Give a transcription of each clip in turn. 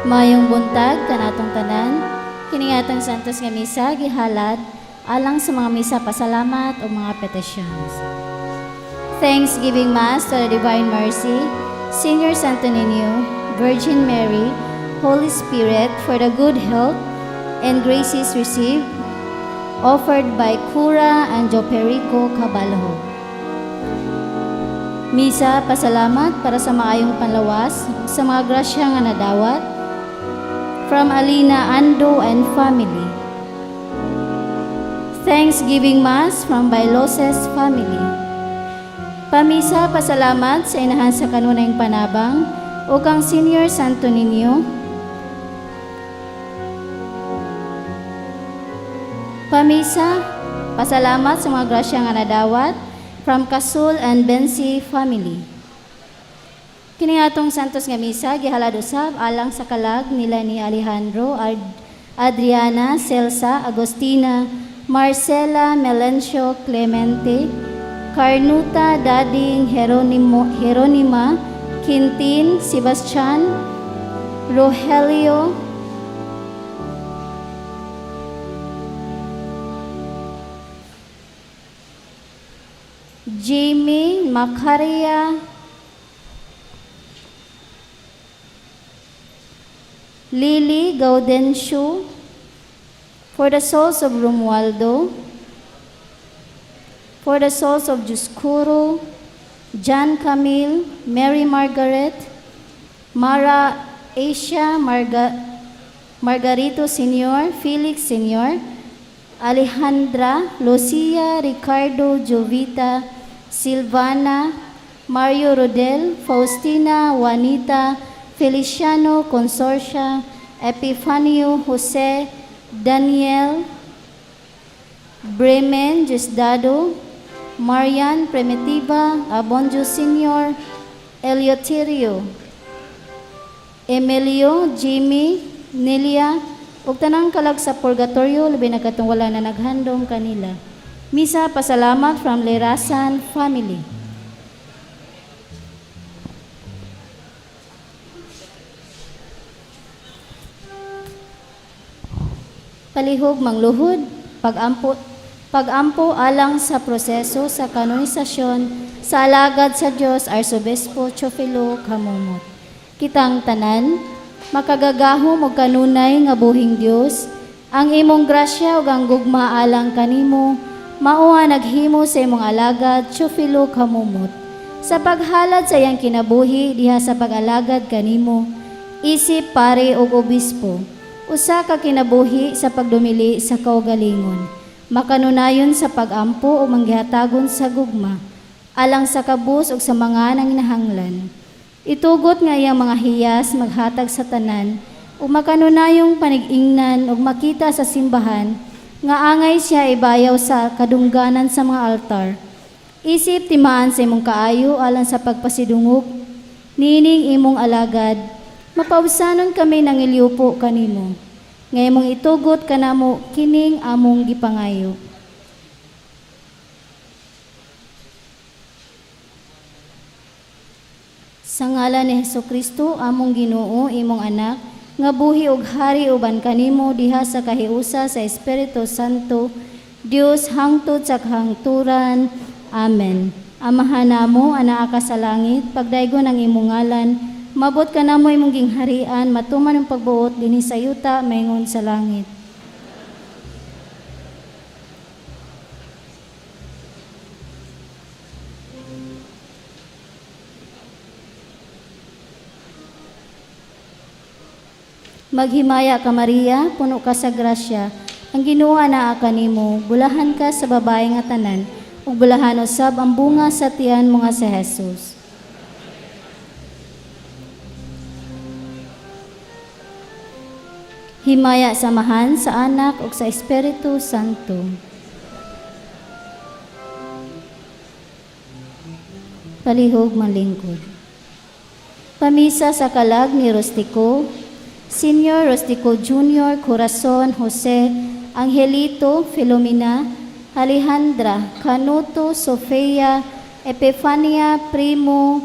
Mayong buntag kanatong tanan, kiningatang santos nga misa gihalad alang sa mga misa pasalamat o mga petitions. Thanksgiving Mass to the Divine Mercy, Senior Santo Niño, Virgin Mary, Holy Spirit for the good health and graces received, offered by Cura Anjo Perico Cabalho. Misa pasalamat para sa maayong panlawas sa mga grasya nga nadawat from Alina Ando and family. Thanksgiving Mass from Bailoses family. Pamisa pasalamat sa inahan sa kanunayng panabang o kang Senior Santo Niño. Pamisa pasalamat sa mga grasya nga nadawat from Kasul and Bensi family. Kiningatong santos nga misa gihalad usab alang sa kalag nila ni Alejandro, Adriana, Celsa, Agostina, Marcela, Melencio, Clemente, Carnuta, Dading, Jeronima, Quintin, Sebastian, Rogelio, Jamie, Macaria, Lily Gaudencio, for the souls of Romualdo, for the souls of Juscuro, John Camille, Mary Margaret, Mara Asia, Margarito Senior, Felix Senior, Alejandra, Lucia, Ricardo, Jovita, Silvana, Mario Rodel, Faustina, Juanita, Feliciano, Consorcia, Epifanio, Jose, Daniel, Bremen, Jesdado, Marian, Primitiva, Abonjo Senior, Eleuterio, Emilio, Jimmy, Nelia, ug tanang kalag sa purgatorio labi na katong wala na naghandom kanila. Misa pasalamat from Lerasan family. Palihog mangluhod, pagampo alang sa proseso sa kanonisasyon sa alagad sa Dios Arsobispo Chofilo Camomot. Kitang tanan, makagagahom og kanunay nga buhing Dios, ang imong grasya ug ang gugma alang kanimo, mao nga naghimo sa imong alagad Chofilo Camomot. Sa paghalad sa iyang kinabuhi diha sa pag-alagad kanimo, isip pare ug obispo, usa ka kinabuhi sa pagdumili sa kaugalingon, makanunayon sa pag-ampo o manggihatagon sa gugma, alang sa kabus o sa mga nanginahanglan. Itugot nga iyang mga hiyas maghatag sa tanan, o makanunayong panig-ingnan o makita sa simbahan, nga angay siya ibayaw sa kadungganan sa mga altar. Isip timaan sa imong kaayo alang sa pagpasidungog, nining imong alagad, mapausanon kami ng iliupo kanimo. Ngay mong itugot kanamo kining among gipangayo. Sa ngalan ni Hesukristo among Ginoo imong anak, nga buhi ug hari uban kanimo diha sa kahiusa sa Espiritu Santo, Dios hangtod sa kahangturan. Amen. Amahan namo anaa ka sa langit, pagdaygon ang imong ngalan, mabot ka na mo imong gingharian, matuman ang pagbuot dinhi sa yuta, maingon sa langit. Maghimaya ka Maria, puno ka sa grasya, ang Ginoo anaa kanimo, bulahan ka sa babae nga tanan, ug bulahan usab ang bunga sa tiyan mo nga si Jesus. Himaya samahan sa Anak ug sa Espiritu Santo. Palihog manlingkod. Pamisa sa kalag ni Rustico, Senior Rustico Jr., Corazon, Jose, Angelito, Filomena, Alejandra, Canuto, Sofia, Epifania, Primo,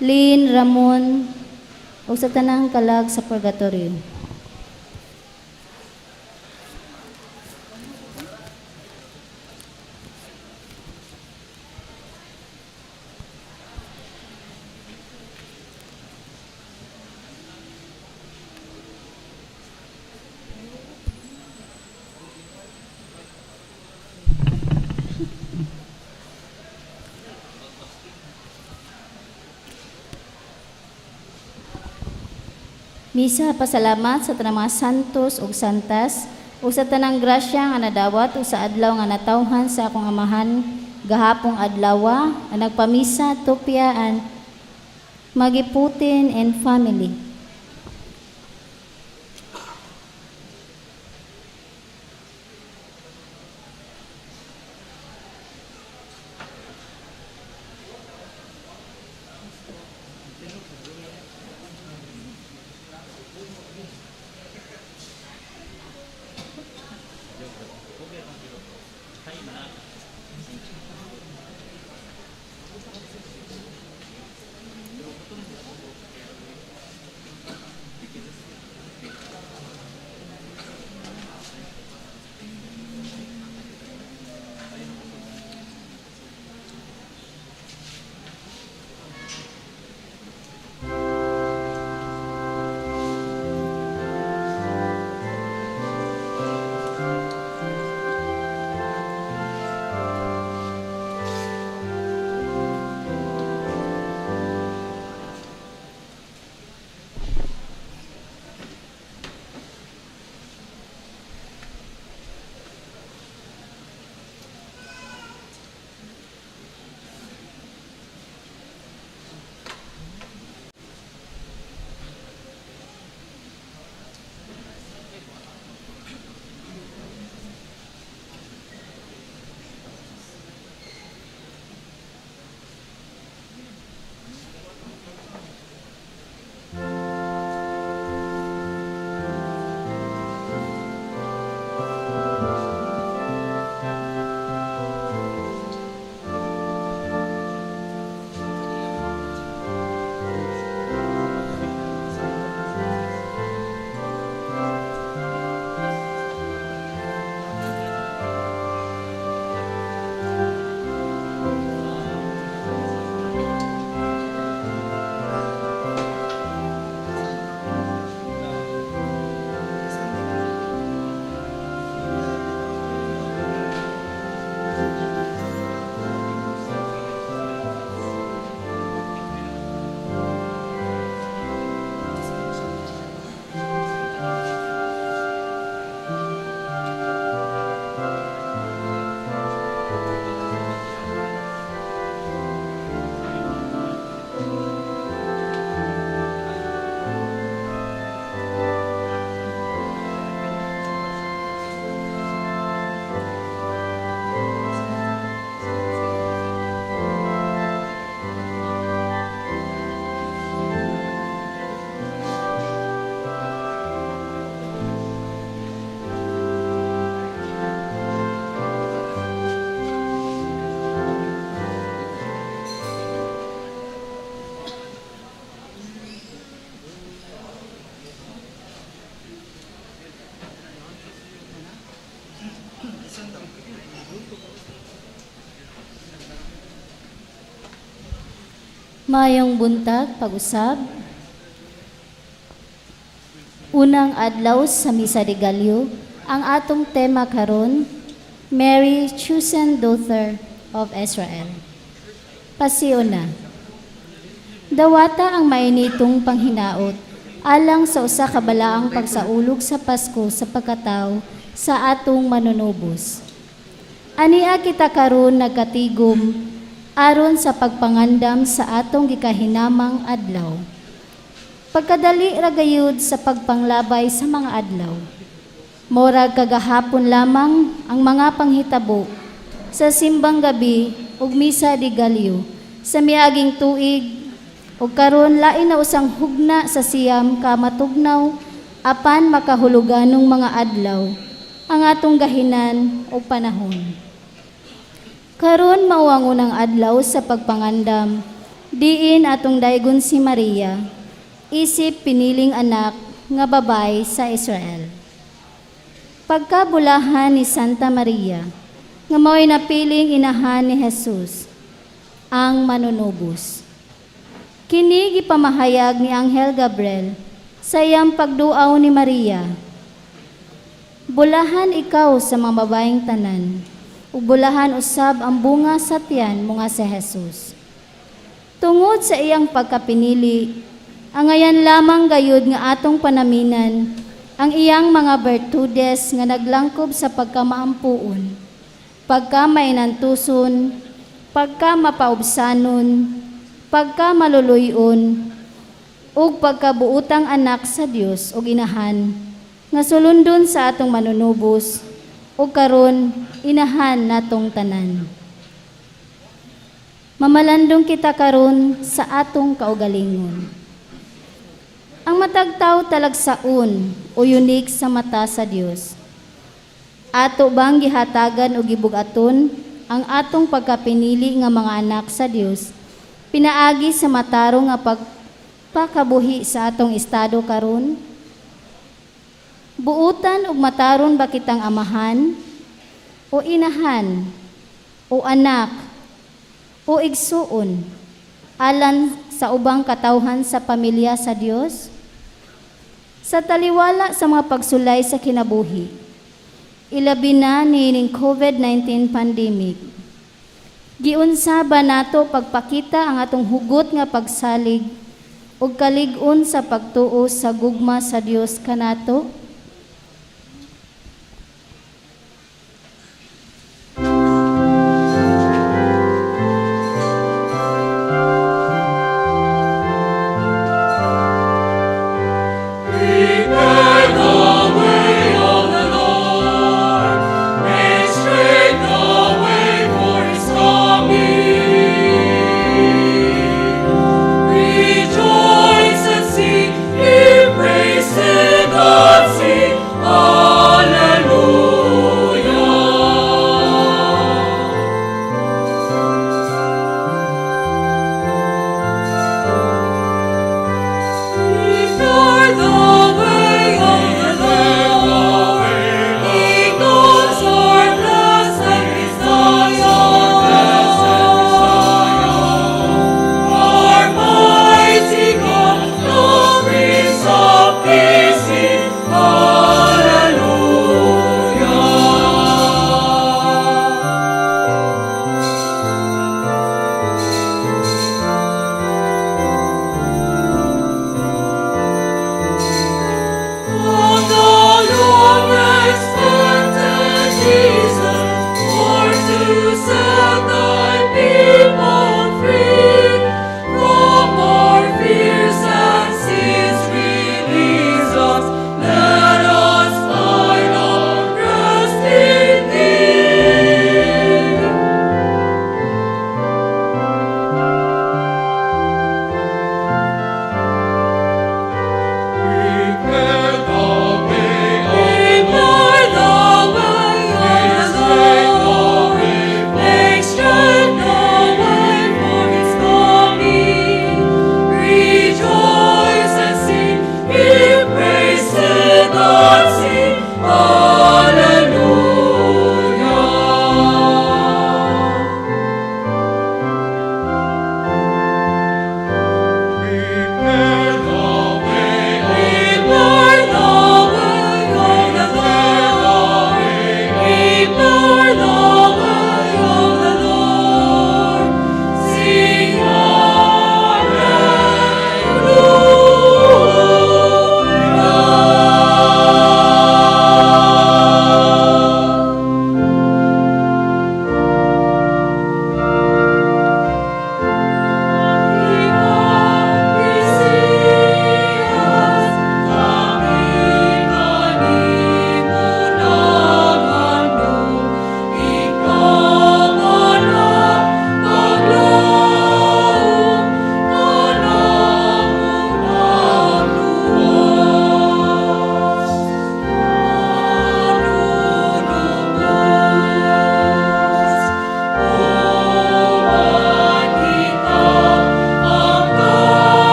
Lynn, Ramon, ug sa tanang kalag sa purgatorio. Misa pasalamat sa tanang mga santos ug santas ug sa tanang grasya nga nadawat ug sa adlaw nga natawhan sa akong amahan gahapong adlaw nga nagpamisa tupyaan Magiputin and family. Mayong buntag pag-usab. Unang adlaw sa Misa de Gallo, ang atong tema karon, Mary, chosen daughter of Israel. Pasiuna. Dawata ang mainitong panghinaot alang sa usa ka balaang pagsaulog sa Pasko sa pagkatao sa atong manunubos. Ania kita karon nagkatigom aron sa pagpangandam sa atong gikahinamang adlaw. Pagkadali ra gayud sa pagpanglabay sa mga adlaw. Morag kagahapon lamang ang mga panghitabo sa simbang gabi ug Misa de Gallo sa miaging tuig ug karon lain na usang hugna sa siyam ka matugnaw apan makahuluganong mga adlaw ang atong gahinan o panahon. Karon mao ang unang adlaw sa pagpangandam, diin atong daygon si Maria, isip piniling anak nga babay sa Israel. Pagkabulahan ni Santa Maria, nga mao'y napiling inahan ni Jesus, ang manunubos. Kini gipamahayag ni Anghel Gabriel sa iyang pagduaw ni Maria. Bulahan ikaw sa mga babaeng tanan, ug bulahan usab ang bunga sa tiyan mo nga si Jesus. Tungod sa iyang pagkapinili, ang ayan lamang gayud nga atong panaminan ang iyang mga bertudes nga naglangkob sa pagkamaampuon, pagkamainantuson, pagkamapaubsanon, pagkamaluluyon, ug pagkabuutang anak sa Dios ug inahan, nga sulundon sa atong manunubos, ug karon inahan natong tanan. Mamalandong kita karon sa atong kaugalingon. Ang matagtaw talagsaon o unique sa mata sa Dios. Ato bang gihatagan o gibugaton ang atong pagkapinili nga mga anak sa Dios, pinaagi sa matarong nga pagpakabuhi sa atong estado karon? Buutan ug mataron ba kitang amahan, o inahan, o anak, o igsuon, alan sa ubang katawhan sa pamilya sa Dios? Sa taliwala sa mga pagsulay sa kinabuhi, ilabi na nining COVID-19 pandemic, giunsa ba nato pagpakita ang atong hugot nga pagsalig ug kalig-on sa pagtuo sa gugma sa Dios kanato? Rejoice and sing, praise to God.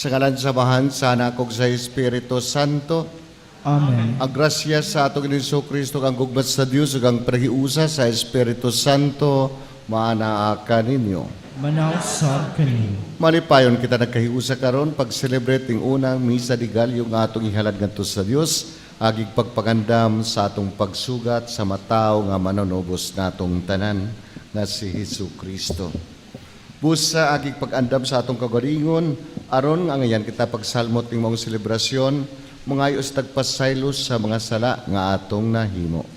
Sa ngalan samahan sa anak kog sa Espiritu Santo. Amen. Ang grasya sa atong Ginoong Kristo kang gugmat sa Dios ug ang pahiusa sa Espiritu Santo maanaa kaninyo. Manausab kaninyo. Malipayon kita nagkahiusa karon pag-celebrate ng unang misa di galyo nga atong ihalad ngadto sa Dios agig pagpangandam sa atong pagsugat sa mataw nga manonobos natong tanan nga si Jesucristo. Busa agig pag-andam sa atong kagalingon aron nga ngayon kita pagsalmot ning maong selebrasyon mangayos tagpasaylos sa mga sala nga atong nahimo.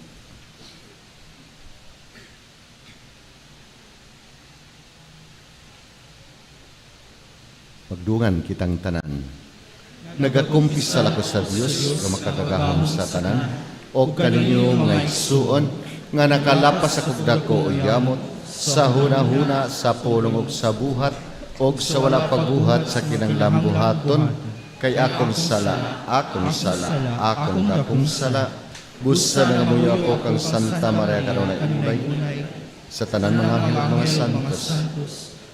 Magdungan kitang tanan. Nagakumpisal ako sa Dios nga makakagahom sa tanan o kaninyo mga igsuon nga nakalapas akong dako o yamot sa huna-huna sa pulong ug sa buhat ug sa wala pagbuhat sa kinanglambuhaton kay akong sala, akong dakong sala. Busa nga muyo ako kang Santa Maria Carolina Ibay sa tanan mga anghel ug mga santos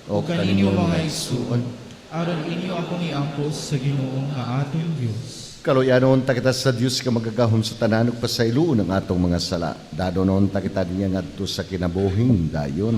o kaninyo mga igsuon Aron inyo akong iangkos sa Ginoo nga atong Dios. Kaluyanon ta kita sa Dios ka magagahom sa tanan ug pasayloon ang atong mga sala. Dadonon ta kita dinya ngadto sa kinabuhing dayon.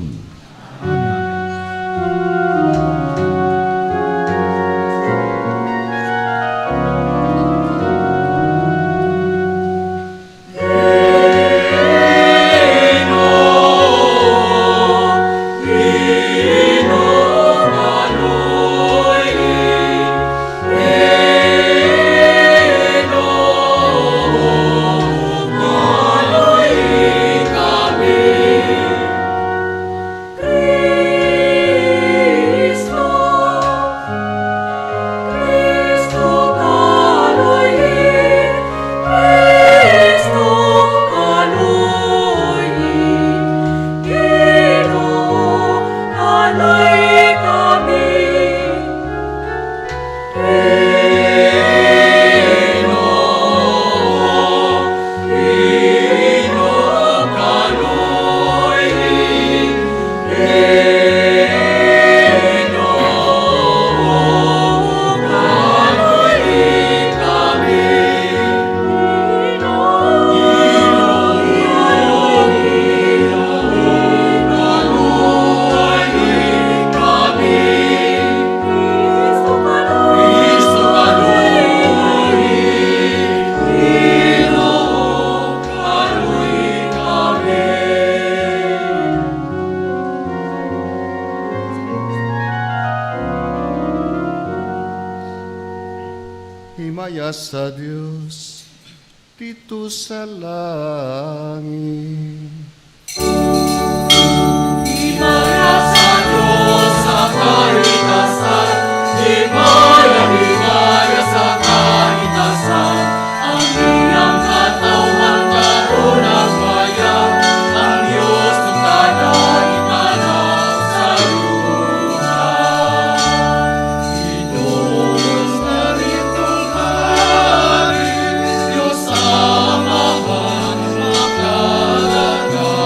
Himaya sa Dios dito sa langit. Himaya sa Diyos sa kahitasan, himaya sa kahitasan, ang iyang katawan karon ang maya, ang Diyos ng kadaitanang sa luna. Inos na ritong hari, Diyos amahan, makalaga.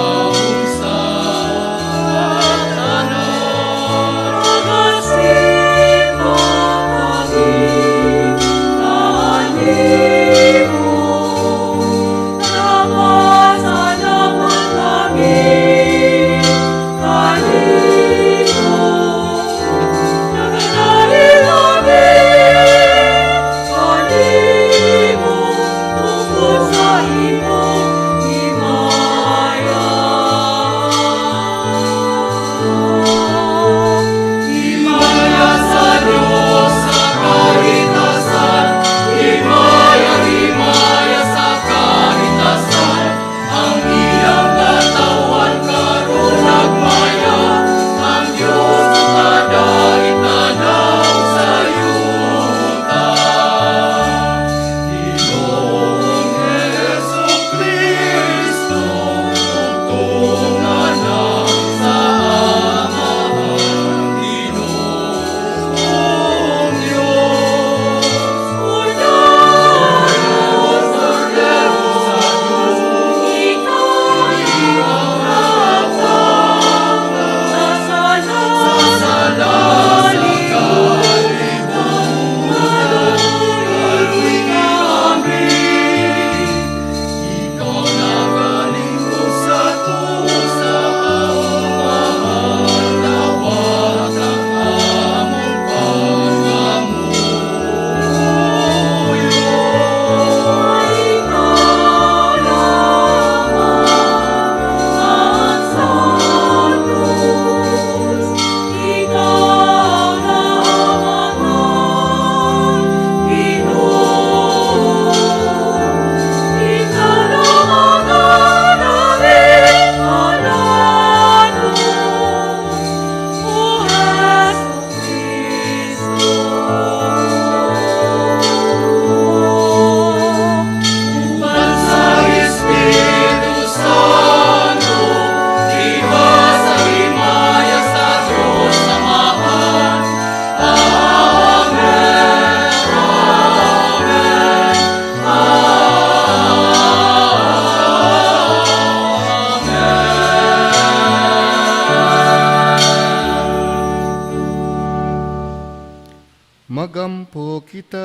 Magampo kita.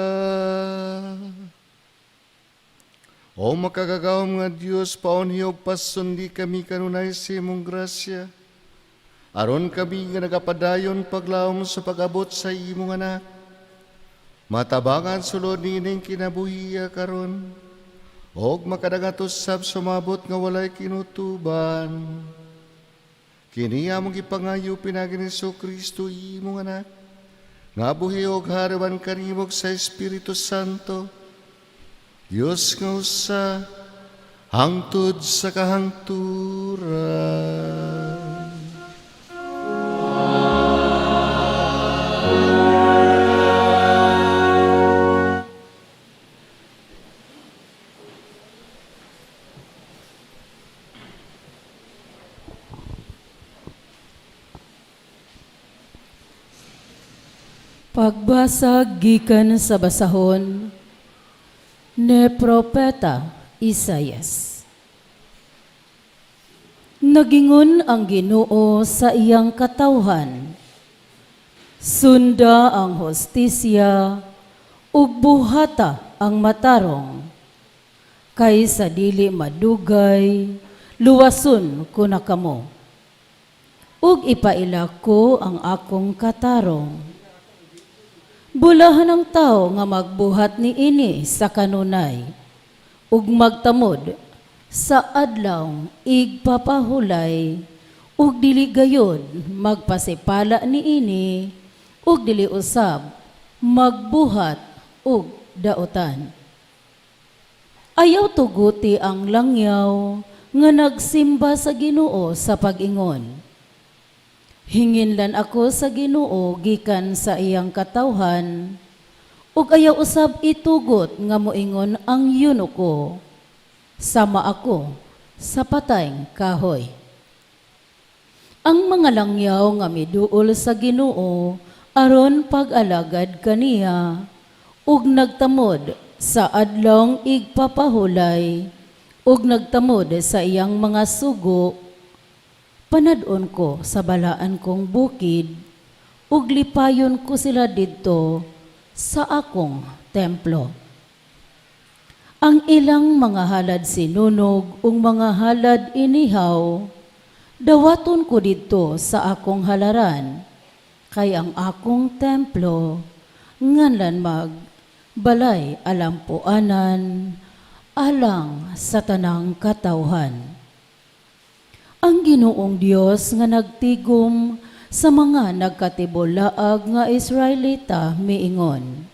O makagagawam nga Diyos, paunhiyog pasundi kami kanunay sa imong grasya. Aron kami nga nagapadayon paglawom sa pag-abot sa imong anak. Matabangan sulod ni ining kinabuhiya karon. Og makadaгаtos sab sumabot nga walay kinutuban. Kini among ipangayo pinagi ni Kristo imong anak. Nga buhi og harawan kanimog sa Espiritu Santo. Diyos nga usa, hangtod sa kahangturan. Pagbasag gikan sa basahon ni Propeta Isaias. Nagingon ang Ginoo sa iyang katawhan, sunda ang hostisya ug buhata ang matarong, kay sa dili madugay luwason ko na kamo, ug ipaila ko ang akong katarong. Bulahan ang tao nga magbuhat ni ini sa kanunay, ug magtamod sa adlaw igpapahulay, ug dili gayod magpasipala ni ini, ug dili usab magbuhat ug daotan. Ayaw tuguti ang langyaw nga nagsimba sa Ginoo sa pag-ingon. Hinginlan ako sa Ginoo gikan sa iyang katawhan, ug ayaw usab itugot nga moingon ang yuno ko, sama ako sa patayng kahoy. Ang mga langyaw nga miduol sa Ginoo aron pag-alagad kaniya, ug nagtamod sa adlong igpapahulay, ug nagtamod sa iyang mga sugo, panadon ko sa balaan kong bukid, ug lipayon ko sila didto sa akong templo. Ang ilang mga halad sinunog ug mga halad inihaw, dawaton ko didto sa akong halaran, kay ang akong templo nganlan magbalay alampuanan alang sa tanang katawhan. Ang Ginoong Dios nga nagtigom sa mga nagkatibolaag nga Israelita miingon,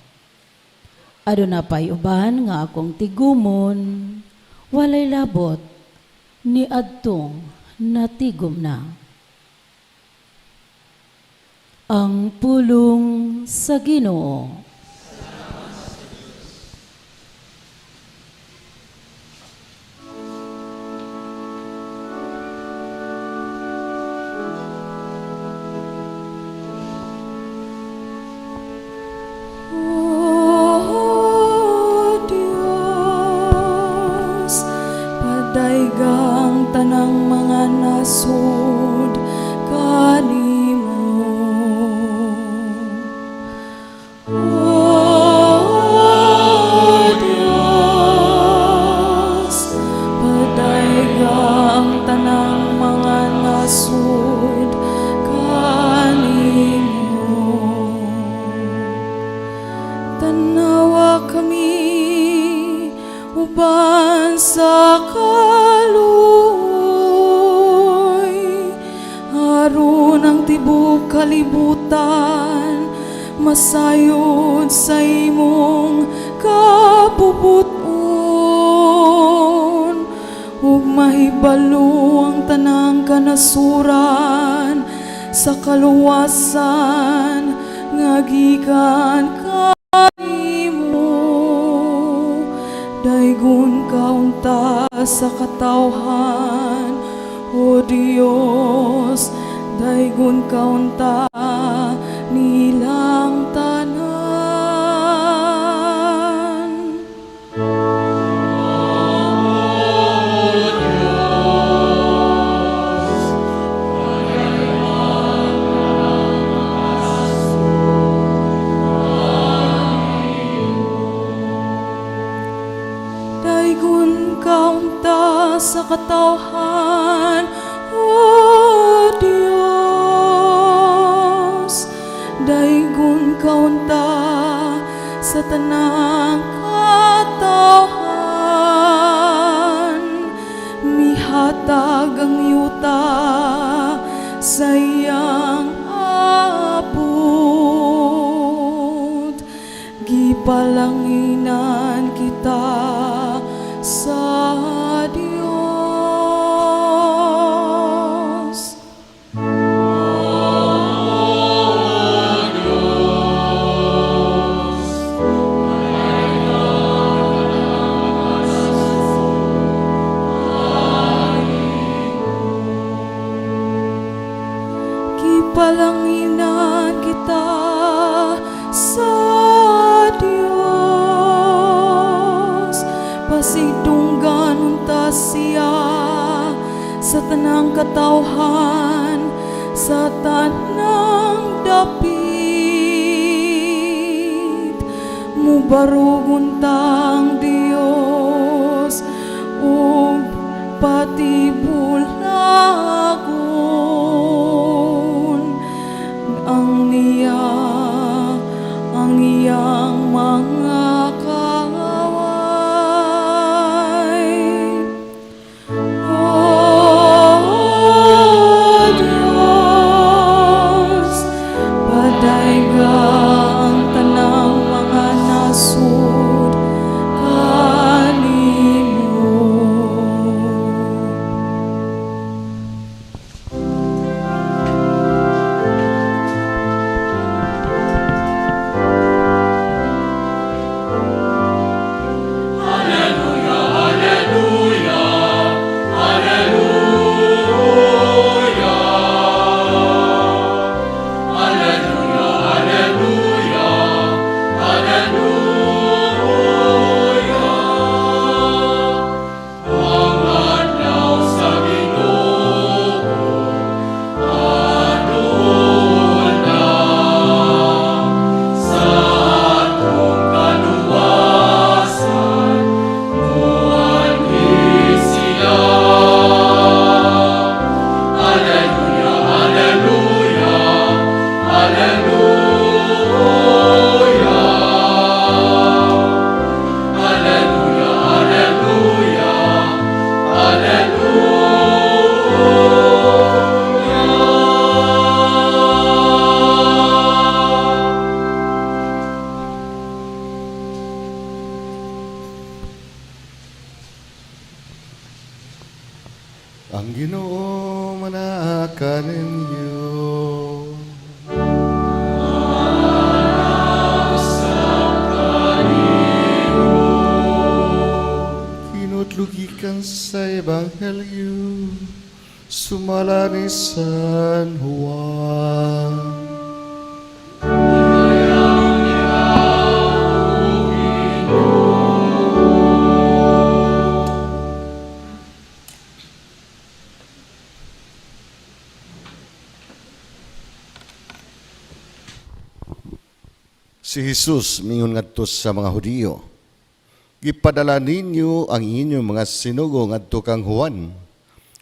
aduna pay uban nga akong tigumon, walay labot ni adtong natigom na. Ang pulong sa Ginoo. Daigang tanang mga nasud kanimo. O Diyos, padaigang tanang mga nasud kanimo. Tanawa kami uban sa kaluoy, aron ang tibok kalibutan masayod sa imong kapuputon, ug mahibalo ang tanang kanasuran sa kaluwasan nga gikan kanimo. Daigon kaunta sa katawhan, O Dios, daigon kaunta nilang tanan. sa katawhan, O Dios. Daigon kaunta sa tanang katawhan, mihatag ang yuta sa iyang apod. Gipalanginan kita sa Dios. Kipalanginan kita sa Dios, pasidunggan unta siya sa tanang katawhan, sa tanang dapit. Mubarug untang Dios ug pati bulagon ang iyang mga kaway. O Diyos, padayga ang tanang mga nasud kanimo. Ang Ginoo manaka ninyo. Kinutlugikan sa Ebanghelyo sumala ni San Juan. Si Jesus mingon ngadto sa mga Hudiyo, gipadala ninyo ang inyong mga sinugo ngadto kang Juan,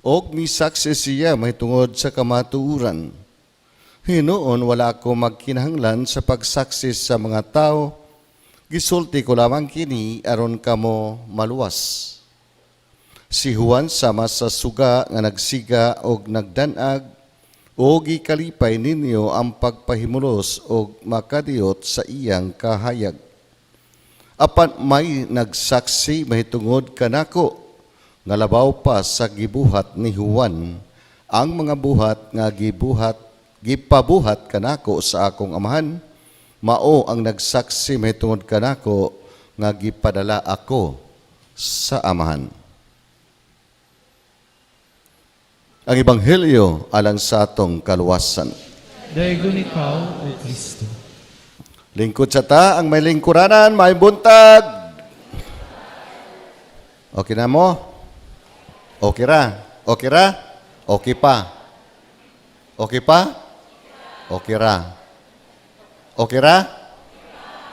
og misaksi siya mahitungod sa kamatuuran. Hinoon wala ako magkinahanglan sa pagsaksi sa mga tao, gisulti ko lamang kini aron kamo maluwas. Si Juan sama sa suga nga nagsiga og nagdanag, o gikalipay ninyo ang pagpahimulos o makadiyot sa iyang kahayag. Apan may nagsaksi mahitungod kanako, nga labaw pa sa gibuhat ni Juan, ang mga buhat nga gipabuhat kanako sa akong amahan, mao ang nagsaksi mahitungod kanako nga gipadala ako sa amahan. Ang Ebanghelyo alang sa atong kaluwasan. Daigon ikaw, O Kristo. Lingkod sa ta, ang may lingkuranan, may buntag. Okay na mo? Okay ra? Okay ra? Okay pa? Okay pa? Okay ra? Okay ra?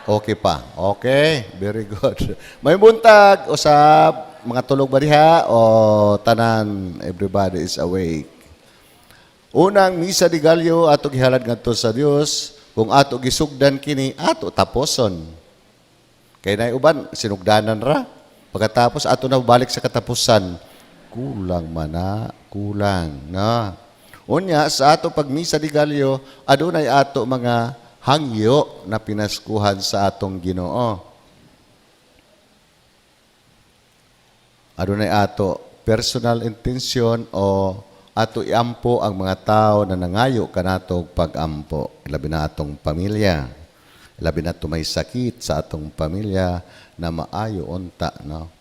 Okay pa. Okay, very good. May buntag, usab. mga tulog ba diha o tanan everybody is awake? Unang misa di Galyo ato gihalad ngadto sa Dios, kung ato gisugdan kini ato taposon. Kay nay uban sinugdanan ra. Pagkatapos ato na balik sa katapusan, kulang mana, kulang na. Unya sa ato pag misa di Galyo, adunay ato mga hangyo na pinaskuhan sa atong Ginoo. Adunay ato personal intention o ato iampo ang mga tao na nangayo kanatong pag-ampo. Labi na atong pamilya. Labi na may sakit sa atong pamilya na maayo unta, no?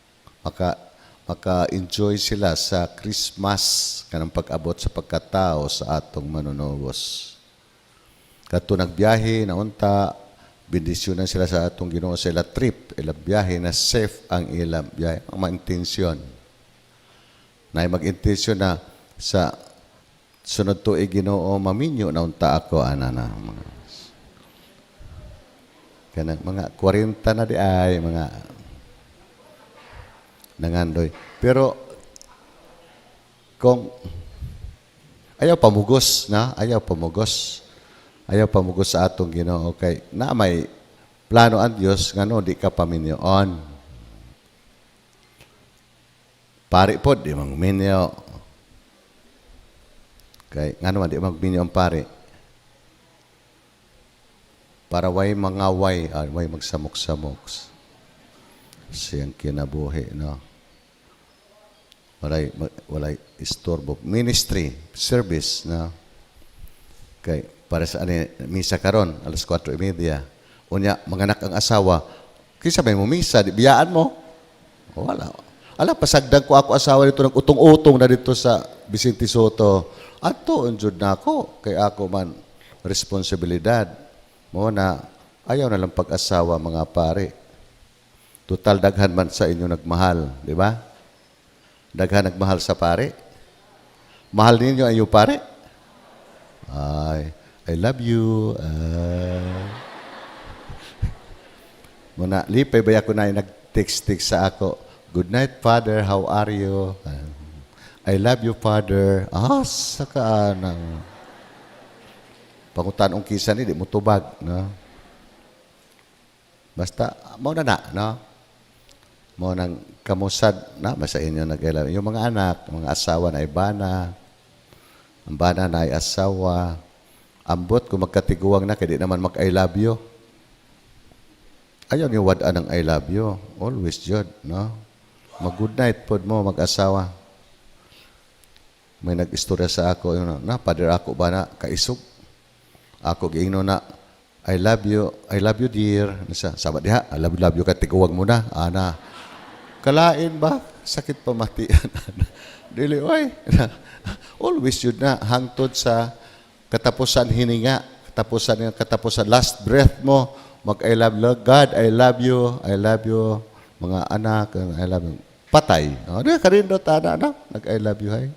Maka-enjoy sila sa Christmas kanang pag-abot sa pagkatao sa atong manunobos. Kato nagbiyahe na unta, bendisyonan sila sa atong Ginoo sa ila trip, ila biyahe na safe ang ila biyahe, ang ma-intensyon. Na mag-intensyon na sa sunod to Ginoo maminyo na unta ako anana mga 40 na di ay mga nangandoy. Pero kung ayaw pamugos sa atong Ginoo kay na may plano ang Dios ngano di ka paminyoon. Pari pod di mang minyo. Kay ngano man di magminyo ang pari. Para way mangaway, way magsamok-samok. Siyang kinabuhi, no? Walay istorbo. Ministry, service, no? Kay para sa misa karon alas 4:30. Unya manganak ang asawa. Kisa may mo misa, di biyaan mo. Wala. Ala pasagdag ko ako asawa dito ng utong-utong na dito sa Vicente Soto. Ato unjud na ako kay ako man responsibilidad. Mo na ayaw na lang pag-asawa mga pare. Total daghan man sa inyo nagmahal, di ba? Daghan nagmahal sa pare. Mahal ninyo ang iyong pare? Ay, I love you. Muna, lipay ba ako na nag-text sa ako, good night, Father, how are you? I love you, Father. Saka nang pangutan ong kisa ni, di mo tubag, no? Basta, mo na, no? Mo nang kamusad na, basta inyo nag-ilaw. Yung mga anak, mga asawa na ibana, ang bana na ay asawa, ambot kung magkatiguang na, kaya di naman mag-I love you. Ayaw niyo wadaan ng I love you. Always jud, no? Mag-good night pod mo, mag-asawa. May nag-istorya sa ako, yun na, Father, ako ba na kaisog? Ako giingno na, I love you dear. Sabat diha, I love you katiguwag mo na. Ana, kalain ba? Sakit pamatian. Dili, oy. Always yun na, hangtod sa katapusan hininga, katapusan last breath mo, mag-I love you, God, I love you, mga anak, I love you. Patay. Ano ka rin doon, tana, nag-I love you, hay.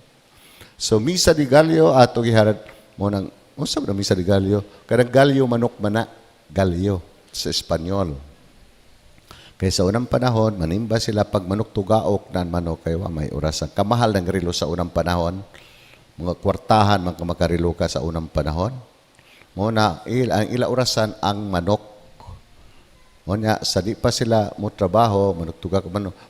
So, misa di Galyo, ato giharad mo ng, sabi na misa di Galyo, kanang Galyo manok mana, Galyo, sa Espanyol. Kaya sa unang panahon, manimba sila pag manok tugaok nan manok, kaya may orasan. Kamahal ng rilo sa unang panahon, mga kwartahan, mga makarilo ka sa unang panahon. Muna, ang ila orasan ang manok. Muna, sa di pa sila mo trabaho, manok tugak,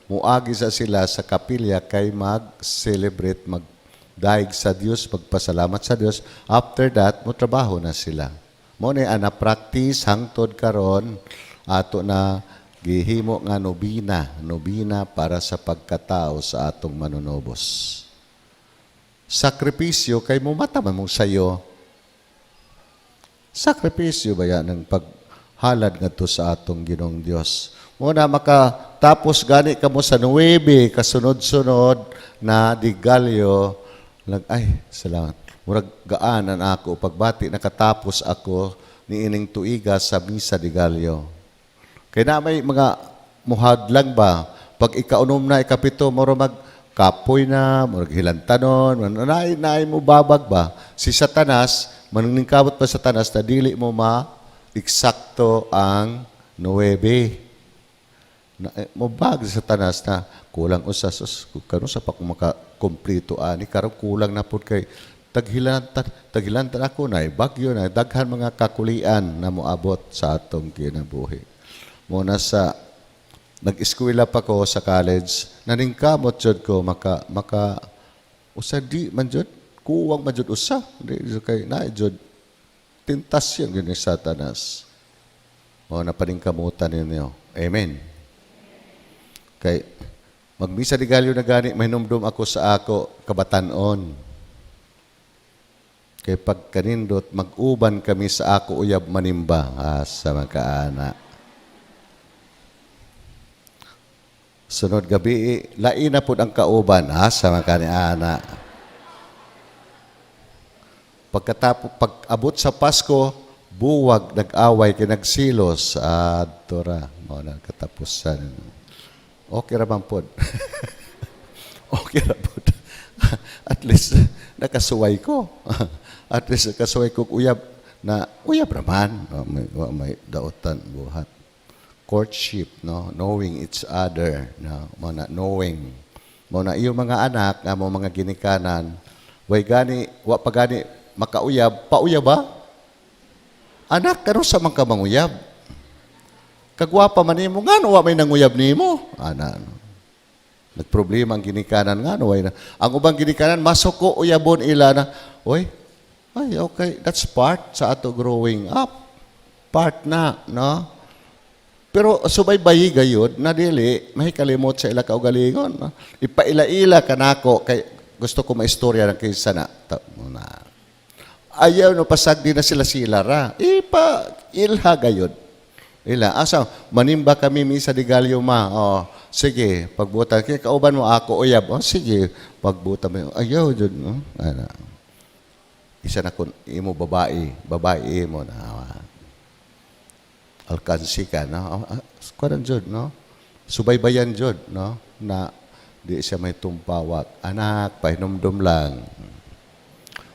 muagi sa sila sa kapilya kay mag-celebrate, mag-daig sa Diyos, magpasalamat sa Diyos. After that, mo trabaho na sila. Muna, practice hangtod karon ato na gihimo nga nobina para sa pagkatao sa atong manunobos. Sakripisyo kay mo mata man mong sayo. Sakripisyo ba yan ng paghalad ngadto sa atong Ginoong Dios. Muna makatapos gani kamo sa 9 kasunod-sunod na di Galyo, salamat. Murag gaanan ako pagbati nakatapos ako niining tuiga sa misa di Galyo. Kaya na may mga muhadlang ba, pag ikaunom na, ikapito, moro magkapoy na, murag hilantanon, naay mo babag ba? Si Satanas, maningkabot pa Satanas, na dili mo ma-eksakto ang 9. Mabag sa tanas na kulang usa sus karon sa pa ko makakomplito ani karon kulang na pud kay taghilantan ako na bagyo na daghan mga kakulian na moabot sa atong kinabuhi. Muna sa nag-eskwela pa ko sa college, naningkamot jud ko maka usa di man jud kuwang man jud usa di kay na jud tentasyon yun ni Satanas. O napaningkamutan ninyo. Amen. Kay magmisa di galyo na gani mahinumdum ako sa ako kabatanon. Kay pag kanindot mag-uban kami sa ako uyab manimba sa magkaana. Sunod gabi lain na pud ang kauban sa magkaana. Pag-abot sa Pasko, buwag, nag-away, kinagsilos, tora, mga katapusan. Okay raman po. Okay raman po. At least, nakasuway ko. At least, nakasuway ko uyab, na uyab raman. May daotan, buhat. Courtship, no? Knowing each other, no? Mga knowing. Mga iyong mga anak, mga ginikanan, way gani, wa pa gani, makauyab, pauyab ba? Anak, kano sa mga manguyab? Kagwapa man nimo, nga no, may nanguyab nimo? Nagproblema ang ginikanan nga no. Ang ubang ginikanan, masuko uyabon ila na, oy, ay, okay, that's part sa ato growing up. Part na, no? Pero subaybayi gayod, na dili, mahikalimot sa ila kaugalingon. No? Ipaila-ila ka nako, kay gusto ko maistorya ng kaysa na. Ayaw no pasag di na sila ra. Ilha gayod. Ila asa manimba kami misa di galyo ma. Sige, pagbuta kay kauban mo ako uyab. Sige, pagbuta mo. Ayaw jud no. Isa na kun imo babae mo na. Alkansi ka no. Kuan jud no. Subaybayan jud no na di siya may tumpawak. Anak, pahinumdum lang.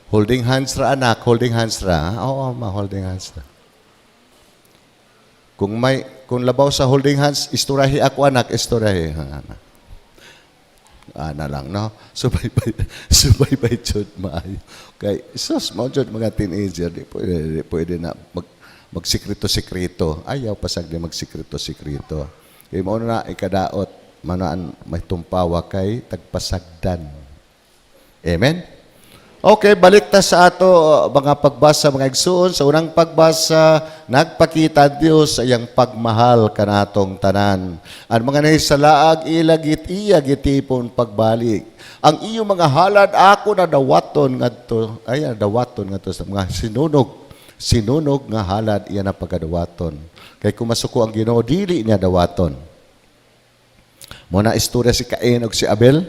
Holding hands ra anak, holding hands ra. Oo, holding hands ra. Kung labaw sa holding hands, isturahi ako anak, isturahi. Ana lang, no? Subaybay jud maayo. Kay sus mo jud mga teenager, di pwede na magsikreto-sikreto. Ayaw pasag di magsikreto-sikreto. Kay mo na ikadaot, manaan may tumpawa kay tagpasagdan. Amen? Okay, balik ta sa ato mga pagbasa mga igsoon. Sa unang pagbasa, nagpakita Dios sa iyang pagmahal kanatong tanan. Ang mga nahisalaag ilagit iya gitipon pagbalik. Ang iyong mga halad ako na dawaton ngadto. Dawaton ngadto sa mga sinunog nga halad iya na pagadawaton. Kay kumasuko ang Ginoo dili niya dawaton. Muna istorya si Cain ug si Abel,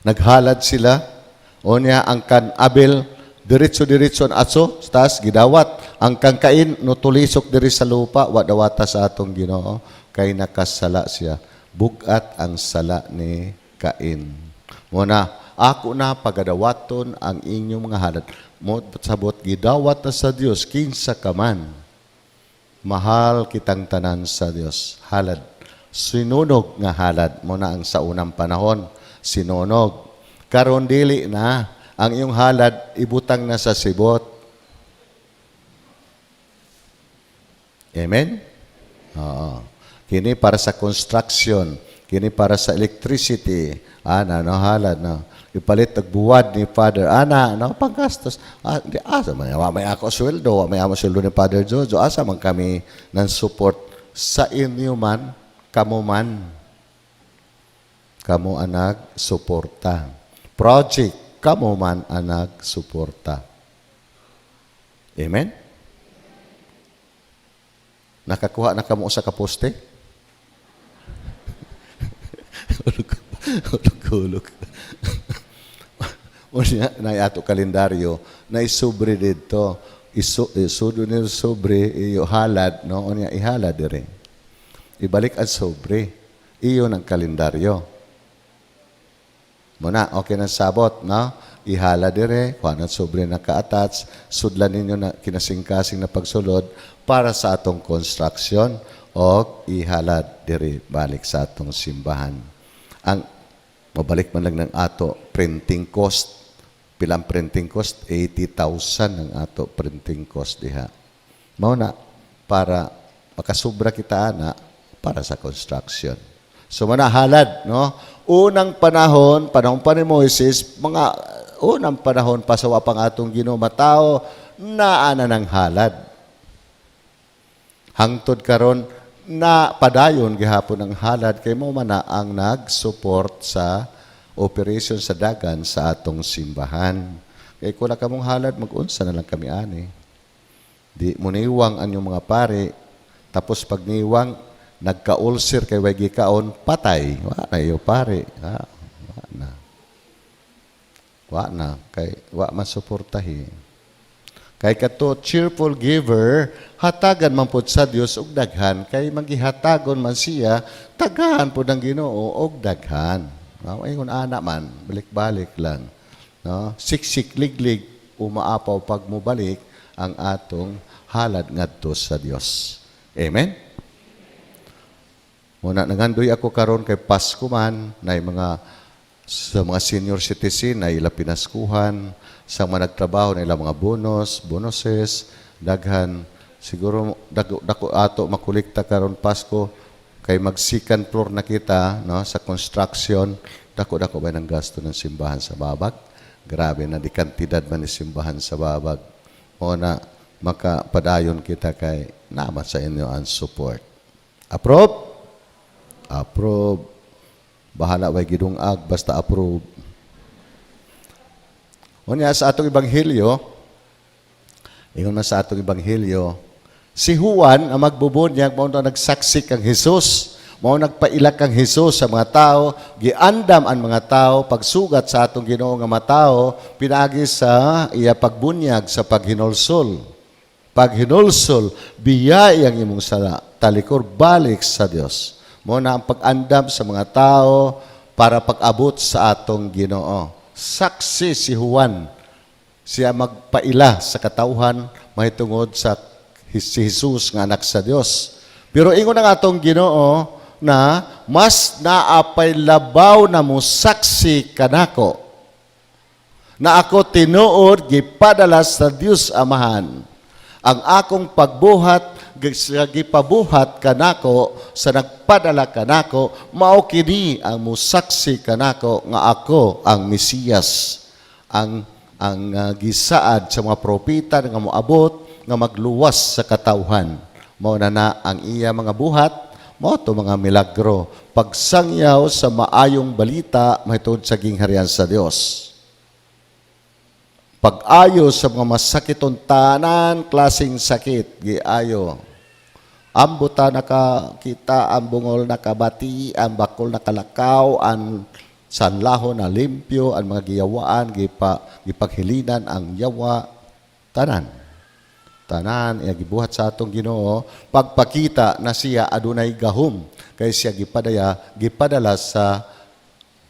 naghalad sila. O niya, ang kan Abel, diretso-diretso ang atso, tas gidawat. Ang kan Cain, nutulisok diri sa lupa, wadawata sa atong Ginoo, kay nakasala siya. Bugat ang sala ni Cain. Muna, ako na pagadawaton ang inyong mga halad. Mo sabot, gidawat na sa Dios, kinsa ka man. Mahal kitang tanan sa Dios. Halad. Sinunog nga halad. Muna ang sa unang panahon, sinunog. Karon dili na ang iyong halad ibutang na sa sibot. Amen? Oo. Kini para sa construction, kini para sa electricity. No halad no. Ipalit og buwad ni Father no panggastos. Asa man may ako sweldo, may amo sweldo ni Father Jojo. Asa man kami nan support sa inyo man, kamo man. Kamo anak suporta. Project, kamo man anak suporta. Amen? Nakakuha na kamo sa kaposte? Hulog. Unya, na ato kalendaryo, na isubre dito. Isudo ni sobre, iyo halad, no? Unya, ihalad dire. Ibalik ang sobre. Iyo ng kalendaryo. Muna, okay na sabot, no? Ihala dire, kung ano sobre na ka-attach, sudlan ninyo na kinasing-kasing na pagsulod para sa atong construction. o ihalad diri balik sa atong simbahan. Ang mabalik man lang ng ato printing cost, pilang printing cost? 80,000 ang ato printing cost diha. Mao na para makasubra kita ana para sa construction. So manahalad, no? Unang panahon pa ni Moises, mga unang panahon pa sa wapang atong Ginoo matao na ana ng halad. Hangtod karon na padayon gihapon ang halad kay mo man na ang nag-support sa operation sa dagan sa atong simbahan. Kay kung kamong halad mag-unsa na lang kami ani. Di mo niwang anyong mga pare tapos pag niwang nagka-ulcer kay way gikaon patay. Wa na iyo pare. Wa na kay wa man suportahi. Kay kato cheerful giver hatagan man pud sa Dios og daghan kay magihatagon man siya tagahan pud ang Ginoo og daghan. Ingon ana man balik-balik lang. No? Siksik liglig umaapaw pag mubalik ang atong halad ngadto sa Dios. Amen. Muna nangandoy ako karon kay Pasko man na sa mga senior citizen na ila pinaskuhan, sa mga nagtrabaho na ila mga bonuses, daghan siguro dako ato makulikta karon Pasko kay mag-second floor na kita no sa construction, dako ba ng gasto ng simbahan sa Babag? Grabe na di kantidad man ni simbahan sa Babag. Muna makapadayon kita kay naman sa inyo ang support. Approve? Approve. Bahala way gidungag basta approve. Unya sa atong ebanghelyo, ingon man sa atong ebanghelyo, si Juan ang magbubunyag mao na nagsaksi kang Hesus, mao nagpailak kang Hesus sa mga tao, giandam ang mga tao pagsugat sa atong Ginoo nga matao pinaagi sa iya pagbunyag sa paghinulsol. Paghinulsol, biyay ang imong sala, talikor balik sa Dios. Mo na ang pag-andam sa mga tao para pag-abot sa atong Ginoo. Saksi si Juan, siya magpaila sa katauhan mahitungod sa si Jesus nga anak sa Dios. Pero ingon ang atong Ginoo na mas naapay labaw na mo saksi kanako na ako tinuod gipadala sa Dios Amahan. Ang akong pagbuhat gipabuhat kanako sa nagpadala kanako mao kini ang musaksi kanako nga ako ang Mesiyas ang gisaad sa mga propeta nga moabot nga magluwas sa katawhan mao na ang iya mga buhat mao to mga milagro pagsangyaw sa maayong balita mahitungod sa gingharian sa Dios. Pag-ayo sa mga masakiton tanan klaseng sakit giayo. Ambuta nakakita, ang bungol nakabati, ang bakol nakalakaw, ang sanlaho na limpyo, ang mga giyawaan, gipaghilinan ang yawa, tanan. Tanan, gibuhat sa atong Ginoo, pagpakita na siya adunay gahom, kay siya gipadala sa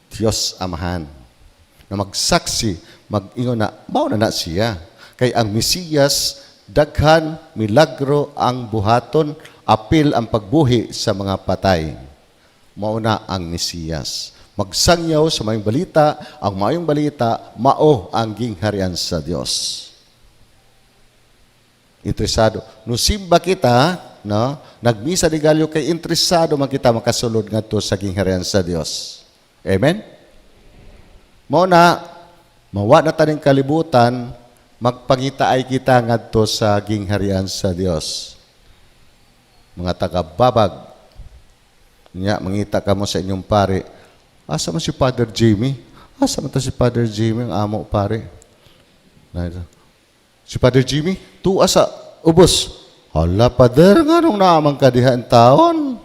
Dios Amahan. Na magsaksi, mag-ingon na, mao na siya. Kay ang Mesiyas, daghan, milagro ang buhaton, apil ang pagbuhi sa mga patay. Mao na ang Mesiyas. Magsangyaw sa mayong balita, ang mayong balita, mao ang gingharian sa Dios. Interesado. No simba kita, no, nagmisa di galyo kay interesado man kita makasulod ngadto sa gingharian sa Dios. Amen? Mao na mawa na taning kalibutan, magpangitaay kita ngadto sa gingharian sa Dios. Mga taga-Babag, nya mangita ka mo sa inyong pare, asa man si Father Jimmy? Asa man ta si Father Jimmy, ang amo pare? Si Father Jimmy, tuwa sa ubos. Hala, Father, nga nung naamang kadihan taon.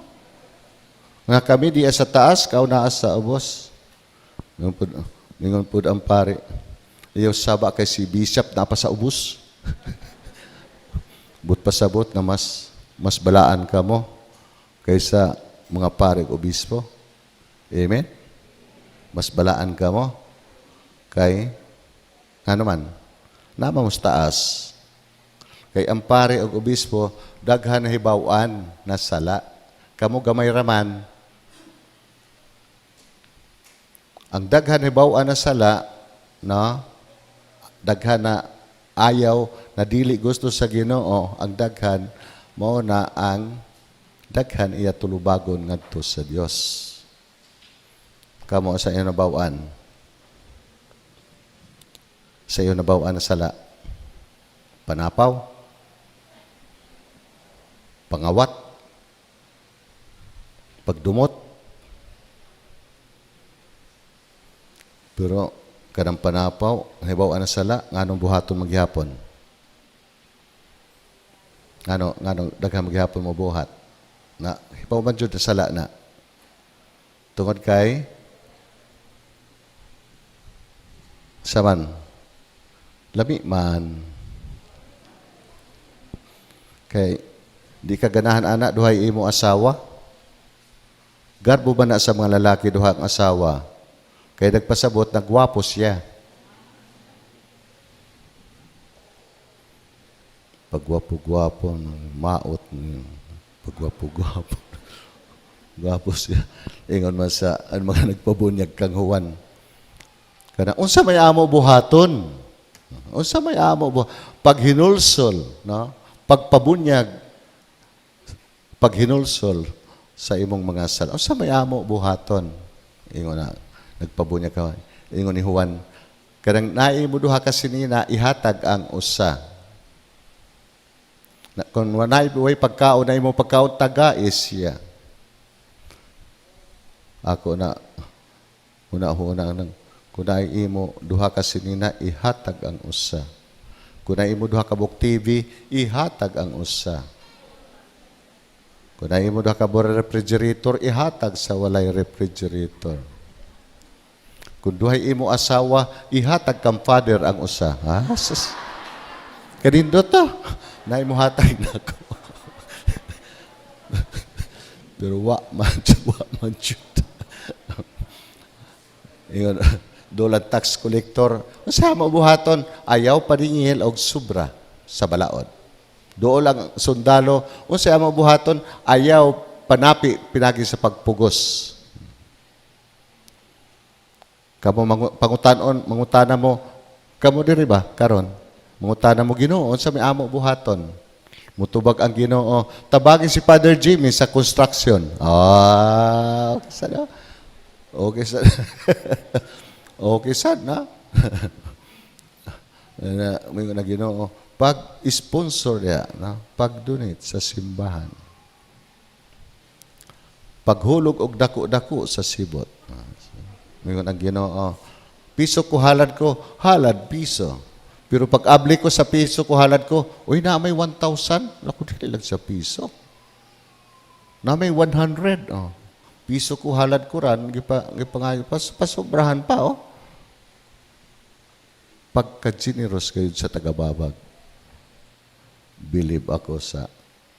Nga kami di sa taas, kao naa sa ubos. Ningon po ang pare. Iyo saba kay si Bishop na pa sa ubos. But pasabot na mas balaan ka mo kaysa mga pare obispo. Amen? Mas balaan ka mo kay ano man, nama mo sa taas. Kay ang pare o obispo, daghan na hibawan na sala. Kamu gamay raman. Ang daghan hibawan na sala, no? Daghan na ayaw, na dili gusto sa Ginoo, ang daghan, mao na ang daghan iya tulubagon ngadto sa Dios. Kamo sa iyo nabawan. Sa iyo nabawan na sala. Panapaw, pangawat, pagdumot. Pero kanang panapaw, hibaw na sala, nganong buhaton maghihapon. Nganong daghang maghihapon mo buhat. Na hibaw man jud na sala na. Tungod kay saman lami man. Kay di ka ganahan anak duhay imo asawa. Garbo ba na sa mga lalaki duha ang asawa? Kay nagpasabot nagwapo siya. Pagwapo-gwapo, maot, pagwapo-gwapo. Gwapo siya. Ingon man sa mga nagpabunyag kang huwan. Kana unsa may amo buhaton? Unsa may amo pag hinulsol, no? Pagpabunyag, pag hinulsol sa imong mga sala. Unsa may amo buhaton? Ingon na nagpabunyag ka. Ingon ni Juan, kanang naimo duha ka sinina ihatag ang usa. Kung wanay way pagkaon na imo pagkaon taga siya. Ako na una nang kunay imo duha ka sinina ihatag ang usa. Kunay imo duha ka buk TV ihatag ang usa. Kunay imo duha ka refrigerator ihatag sa walay refrigerator. Kung duhay imo asawa ihatag kang father ang usa. Ha? Kanindo to. Na imo hatag nako. Pero wa man jud. Ingon dolan tax collector, unsa mo buhaton? Ayaw paningil og sobra sa balaod. Dool ang sundalo, unsa mo buhaton? Ayaw panapi pinagi sa pagpugos. Kamo mangutana mo, kamo diri ba karon? Mangutana mo Ginoo, unsa may amo buhaton? Mutubag ang Ginoo, tabagin si Father Jimmy sa construction. Sana. Okay sad. Okay sad na. May na Ginoo, pag-sponsor niya, no? Pag-donate sa simbahan. Paghulog og dako-dako sa sibot. May ang Ginoo, piso ko halad halad piso. Pero pag abli ko sa piso ko halad ko, uy na may 1,000, lako dili lang sa piso. Na may 100, piso ko halad ko ran, gipangayo pasobrahan pa, Pagka-generous kayo sa tagababag, believe ako sa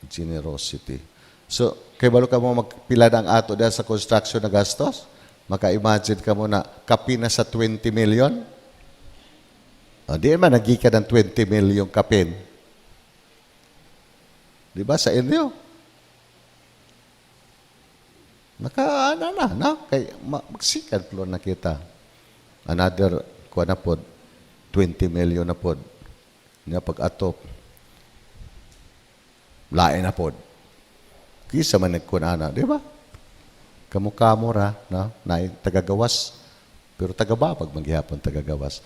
generosity. So, kay balo ka mo magpila ng ato dahil sa construction na gastos, maka-imagine ka mo na kapi na sa 20 million. Di naman nagika ng 20 million kapin. Di ba sa inyo? Kay magsikan floor na kita. Another, kuha na pod, 20 million na pod. Nga pag-atop, lain na pod. Kisa man nagkunana, di ba? Kamukha mo ra, na tagagawas. Pero tagababag maghihapon tagagawas.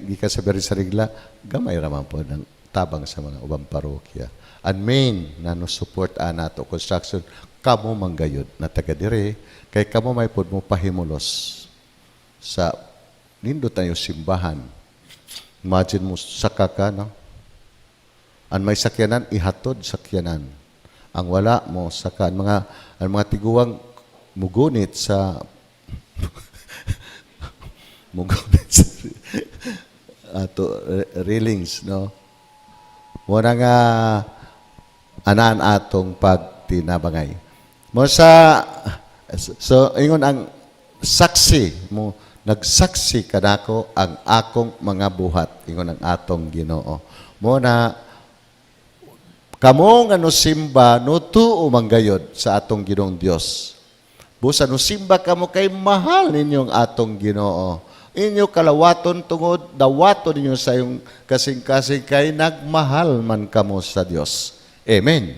Gikan sa beri sa regla, gamay raman po ng tabang sa mga ubang parokya. And main na no-support nato construction, kamo manggayod na taga-dire, kay kamo may pod mo pahimulos sa nindo tayo simbahan. Imagine mo saka ka, no? Ang may sakyanan, ihatod sakyanan. Ang wala mo saka, ang mga tiguang mugunit sa ato railings, no? Muna nga anaan atong pagtinabangay. Mo so ingon ang saksi mo, nagsaksi kanako ang akong mga buhat, ingon ang atong Ginoo. Mo na Kamo nga no simba no tuo manggayod sa atong Ginoong Dios. Busa no simba kamo kay mahal ninyong atong Ginoo. Inyo kalawaton tungod dawaton ninyo sa iyong kasing-kasing kay nagmahal man kamo sa Dios. Amen.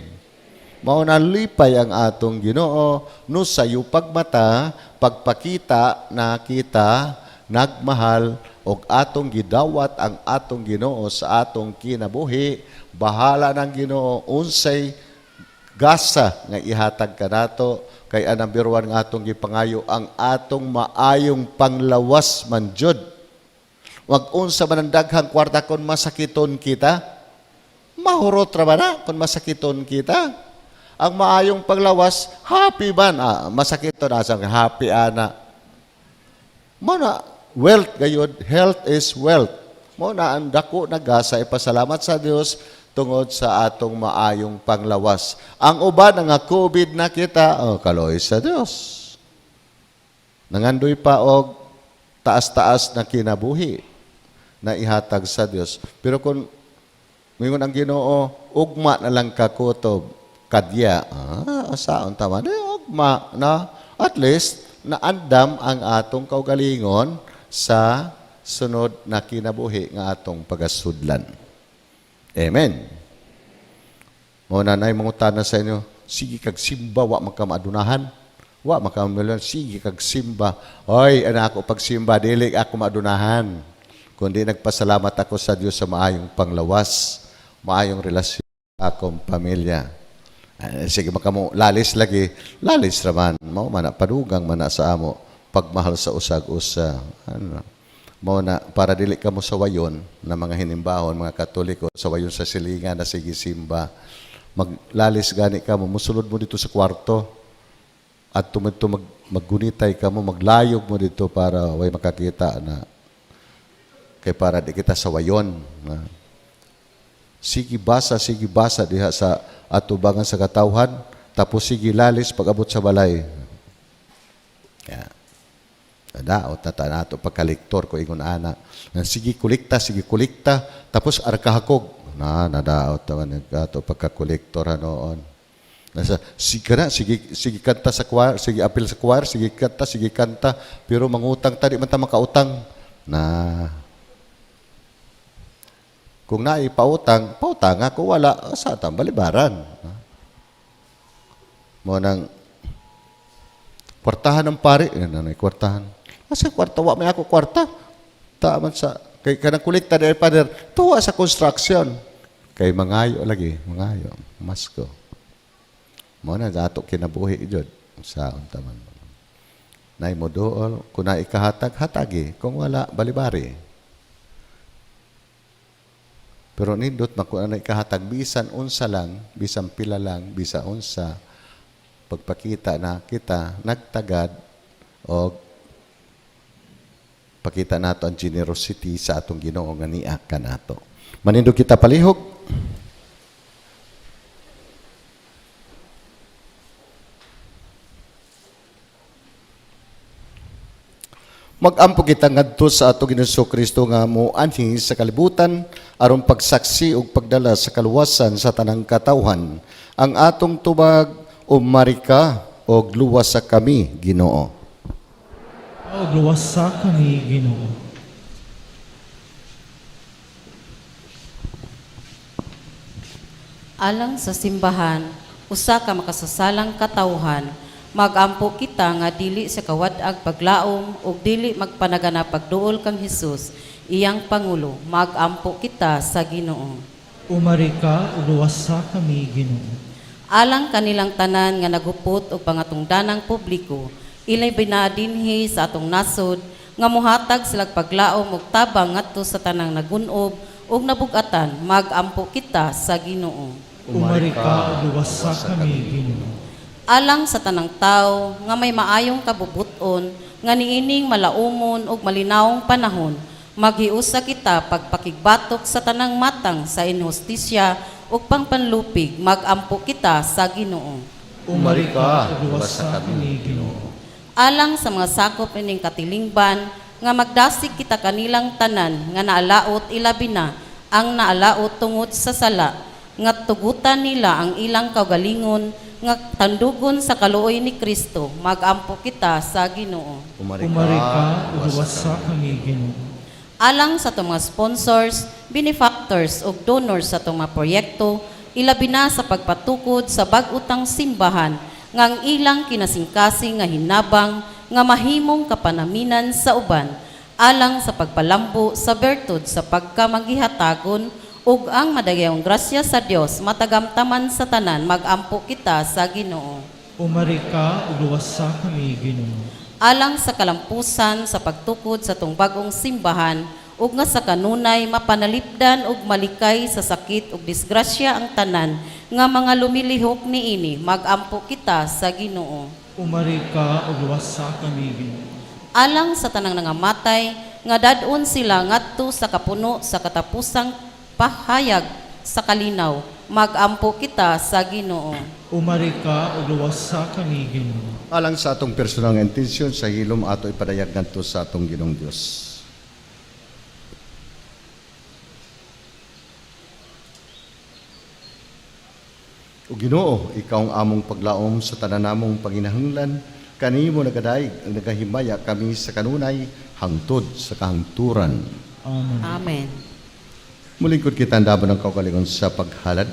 Mao na lipay ang atong Ginoo no sayo pagmata pagpakita na kita nagmahal og atong gidawat ang atong Ginoo sa atong kinabuhi. Bahala ng Ginoo unsay gasa nga ihatag kanato kay ang number 1 nga atong gipangayo ang atong maayong panglawas man jud. Wag unsa man ang daghang kwarta kon masakiton kita. Mahurot ra ba na kon masakiton kita? Ang maayong panglawas, happy man. Masakiton asang happy ana. Mana wealth gayud, health is wealth. Mo na ang dako na gasa ipasalamat sa Dios tungod sa atong maayong panglawas. Ang uban nga COVID na kita, kaloy sa Dios. Nangandoy pa og taas-taas na kinabuhi na ihatag sa Dios. Pero kung mingon ang Ginoo, ugma na lang kakutob, kadya. Saon tama? Ugma na at least naandam ang atong kaugalingon sa sunod na kinabuhi nga atong pagasudlan. Amen. Muna na mangutana sa inyo, sige kag simba, wa magkamaadunahan. Wa magkamaadunahan, sige kag simba. Oy, anak ko, pag simba, dili ako maadunahan. Kundi nagpasalamat ako sa Diyos sa maayong panglawas, maayong relasyon sa akong pamilya. Sige, magkamo, lalis lagi. Lalis raman. Mao man padugang man sa amo, pagmahal sa usag-usa. Mao na para dili ka mo sawayon na mga hinimbahon, mga Katoliko, sawayon sa silingan na sige simba. Maglalis gani ka mo, musulod mo dito sa kwarto at tumidto maggunitay ka mo, maglayog mo dito para way makakita na kay para di kita sawayon. Sige basa diha sa atubangan sa katawhan, tapos sige lalis pag abot sa balay. Yeah. Daot na nato pagkaliktor ko ingon ana. Sige kulikta, tapos arkahakog. Nadaot naman ato pagkakolektor noon. Sige kanta sa choir, sige apil sa choir, sige kanta, pero mangutang tadi man ta makautang. Kung pautang ako wala sa ta balibaran. Mo nang kwartahan ng pare, kwartahan. Asa kwarta, wa may ako kwarta. Taman sa, kay kanang kulikta dahil pader, tuwa sa construction. Kay mangayo lagi, masko. Muna, ato kinabuhi dyan. Saan taman. Nay mo dool, kung na ikahatag, hatagi. Kung wala, balibari. Pero nindot, kung na ikahatag, bisan unsa lang, bisan pila lang, bisa unsa, pagpakita na kita, nagtagad, o pakita nato ang generosity sa atong Ginoo nga niya kanato. Manindog kita palihog. Mag-ampo kita ngadto sa atong Ginoong Kristo nga moanhi sa kalibutan aron pagsaksi ug pagdala sa kaluwasan sa tanang katawhan. Ang atong tubag umarika og luwas sa kami, Ginoo. Luwas sa kami, Ginoo. Alang sa simbahan, usa ka makasasalang katawhan, magampo kita nga dili sa kawadag paglaom ug dili magpanagana pagduol kang Hesus, iyang pangulo. Magampo kita sa Ginoo. Umarika, luwas sa kami, Ginoo. Alang kanilang tanan nga nagupot og pangatungdanang publiko, ilay binadinhi sa atong nasod nga mohatag silang paglaom ug tabang ngadto sa tanang nagunob ug nabugatan. Magampo kita sa Ginoo. Umarika, luwas sa kami, Ginoo. Alang sa tanang tao nga may maayong kabubuton nga niining malaumon ug malinawong panahon, maghiusa kita pagpakigbatok sa tanang matang sa inhustisya ug pangpanlupig. Magampo kita sa Ginoo. Umarika, luwas sa kami, Ginoo. Alang sa mga sakop ining katilingban nga magdasig kita kanilang tanan nga naalaot ilabi na ang naalaot tungod sa sala. nga tugutan nila ang ilang kaugalingon nga tandugon sa kaluoy ni Kristo. Magampo kita sa Ginoo. Umari ka, uluwas sa kami, Ginoo. Alang sa itong mga sponsors, benefactors ug donors sa itong mga proyekto, ilabi na sa pagpatukod sa bag-utang simbahan nga ang ilang kinasingkasing nga hinabang nga mahimong kapanaminan sa uban, alang sa pagpalambo sa bertud sa pagkamagihatagon ug ang madagayong grasya sa Dios matagamtaman sa tanan. Magampo kita sa Ginoo. Umari ka, uluwas sa kami, Ginoo. Alang sa kalampusan sa pagtukod sa tong bagong simbahan ug nga sa kanunay mapanalipdan ug malikay sa sakit ug disgrasya ang tanan nga mga lumilihok niini. Magampo kita sa Ginoo. Umari ka, uluwas sa kami, Ginoo. Alang sa tanang nangamatay nga dadon sila ngadto sa kapuno sa katapusang pahayag sa kalinaw. Magampo kita sa Ginoo. Umari ka, uluwas sa kami, Ginoo. Alang sa atong personal nga intensyon sa hilom ato ipadayag ngadto sa atong Ginoong Dios. O Ginoo, ikaw ang among paglaom sa tanan namong panginahanglan, kanimo nagadaig ang nagahimaya kami sa kanunay hangtod sa kahangturan. Amen. Amen. Mulingkod kita andaban ng kaugalingon sa paghalad.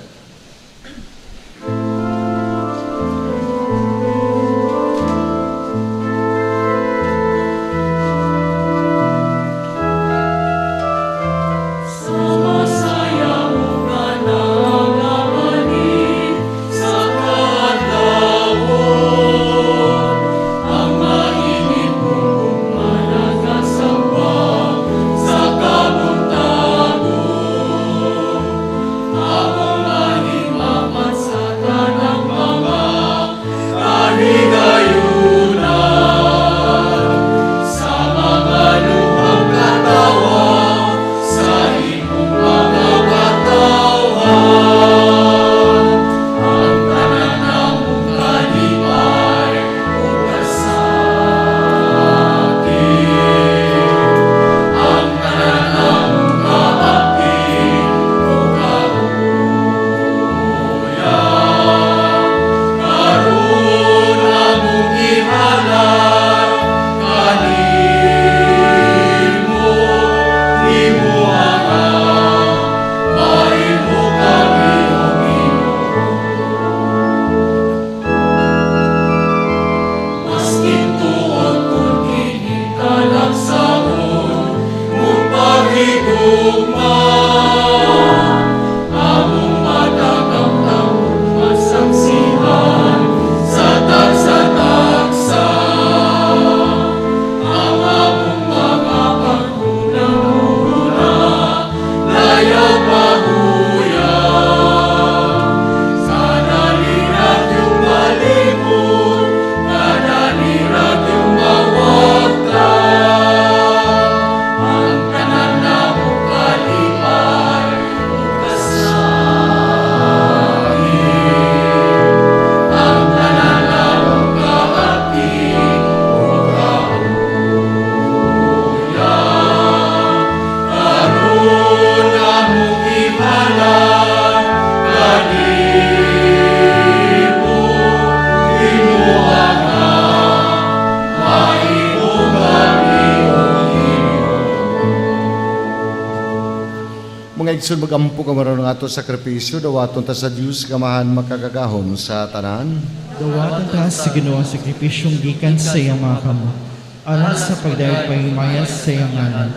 Mga igsoon magampo ka maron nga ato sakripisyo, dawaton ta sa Dios kamahan makagagahom sa tanan. Dawatan ta sa Ginoo ang sakripisyong gikan sa iyang mga kamot. Alang sa pagdayag pahimayas sa iyang ngalan.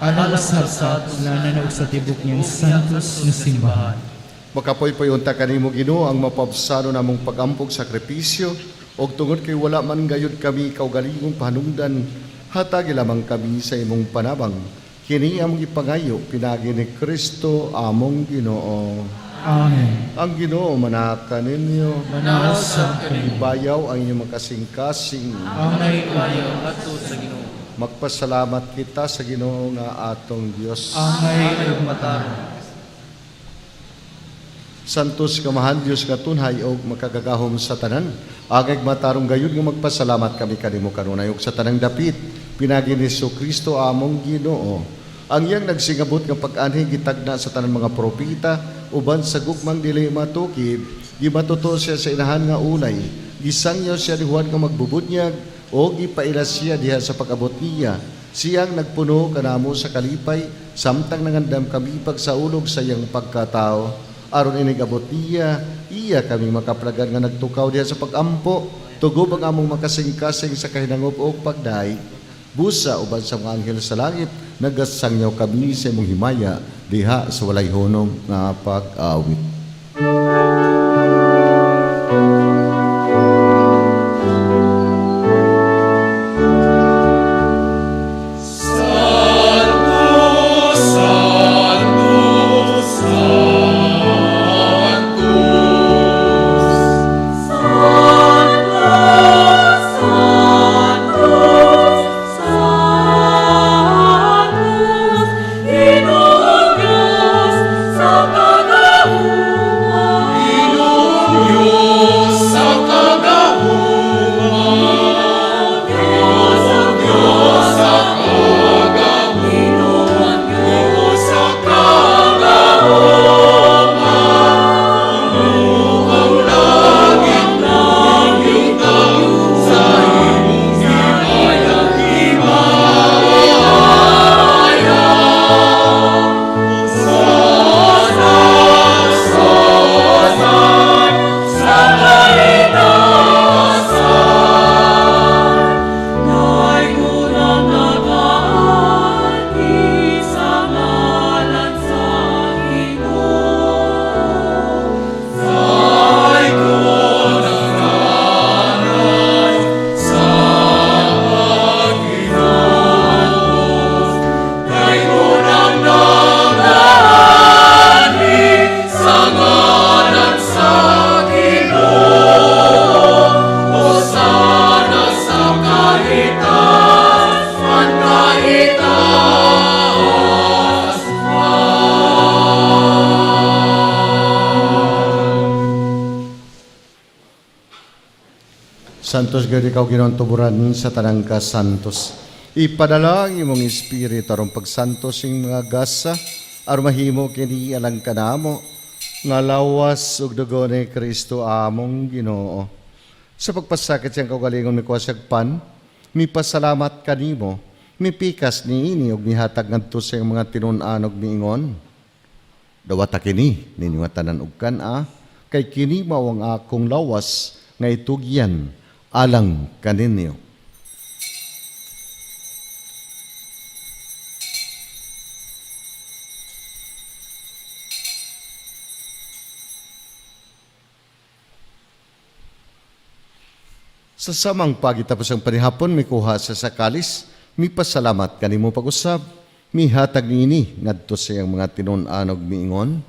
Alang usab sa atulanan ug sa tibok niyang santos nga simbahan. Makapoy-poy unta kanimo Ginoo ang mapabsano namong pagampog sakripisyo, og tungod kay wala man gayud kami kaugalingong pahanungdan, hatagi lamang kami sa imong panabang. Kini among ipangayo pinagi ni Kristo among Ginoo. Amen. Ang Ginoo manaka ninyo, Manaos sa kanimo. bayaw ang inyong makasing-kasing. Angay umayo. Magpasalamat kita sa Ginoo nga atong Dios. Angay ug mataro. Santos kamahan Dios nga tunhay og makagagahom sa tanan. Agay matarong gayud nga magpasalamat kami kanimo kanunay og sa tanang dapit pinagi ni Kristo among Ginoo. Ang iyang nagsingabot nga pag-anhi gitagna sa tanan mga propita uban sa gugmang dili matukib, gimatuto siya sa inahan nga ulay, gisangyo siya ni Juan nga magbubunyag o gipaila siya diha sa pag-abot niya. Siyang nagpuno kanamo sa kalipay samtang nangandam kami pagsaulog sa iyang pagkatao. Aron inigabot niya, iya kami makaplagan nga nagtukaw diha sa pag-ampo, tugob ang among makasing-kasing sa kahinangop o pagdaig. Busa uban sa mga anghel sa langit, nagasangyaw kami sa imong himaya, diha sa walay hunong nga pag-awit. Santos gadi ikaw Ginoong tuburan sa tanang ka santos. Ipadala ang imong espiritu aron pagsantos ing mga gasa aron mahimo kini alang kanamo nga lawas ug dugo ni Kristo among Ginoo. Sa pagpasakit siyang kaugalingon mi kuwasagpan, mi pasalamat kanimo, mi pikas niini ug mihatag ngadto sa mga tinun-an ug miingon. Dawata kini ninyo nga tanan ug kan-a kay kini mao ang akong lawas nga itugyan alang kaninyo. Sa samang pagitapos ang panihapon, may kuha sa sakalis, may pasalamat kanimo pag-usab, may hatag niini ngadto sa iyang mga tinun-an ug miingon.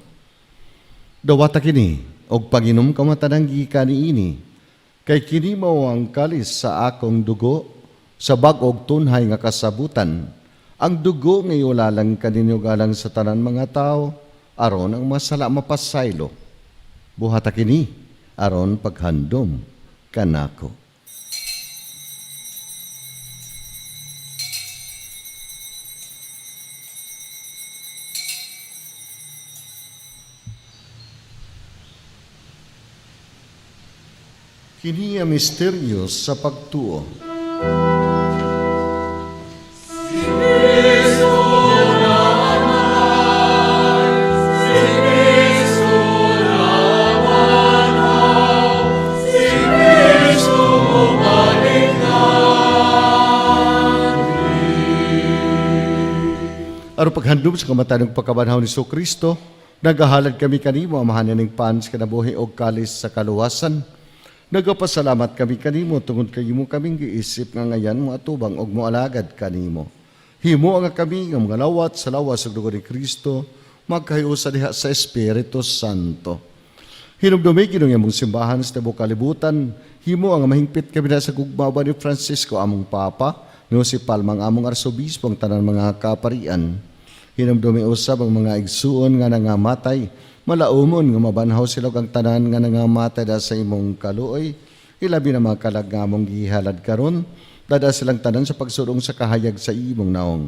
Dawata kini og panginom kamatanang gikan niini. Kay kini mao ang kalis sa akong dugo sa bag-og tunhay nga kasabutan. Ang dugo nga iulalang kaninyo galang sa tanan mga tao aron ang masala mapasaylo. Buhata kini aron paghandom kanako. Kini ang misteryo sa pagtuo. Aron paghandom sa kamatanog pagkabanhaw ni Kristo, nagahalad kami kanimo amahanan ning paans kanabuhi og kalis sa kaluwasan. Nagapasalamat kami kanimo tungod kaymo kaming giisip nga ngayan mo atubang og moalagad kanimo. Himo nga kami nga mga lawat sa lawas ug dugo ni Kristo magkahiusa diha sa Espiritu Santo. Hinumdumi Ginoo nga mong simbahan sa tibuok kalibutan, himo ang mahingpit kami na sa gugmawa ni Francisco among Papa, ni Jose Palma ang among arsobispo ang tanan mga kaparian. Hinumdumi usab ang mga igsuon nga nangamatay, malaumon nga mabanhaw sila ang tanan nga nangamatay da sa imong kaluoy, ilabi na mga kalag nga among gihalad karon, dada silang tanan sa pagsurong sa kahayag sa imong naong.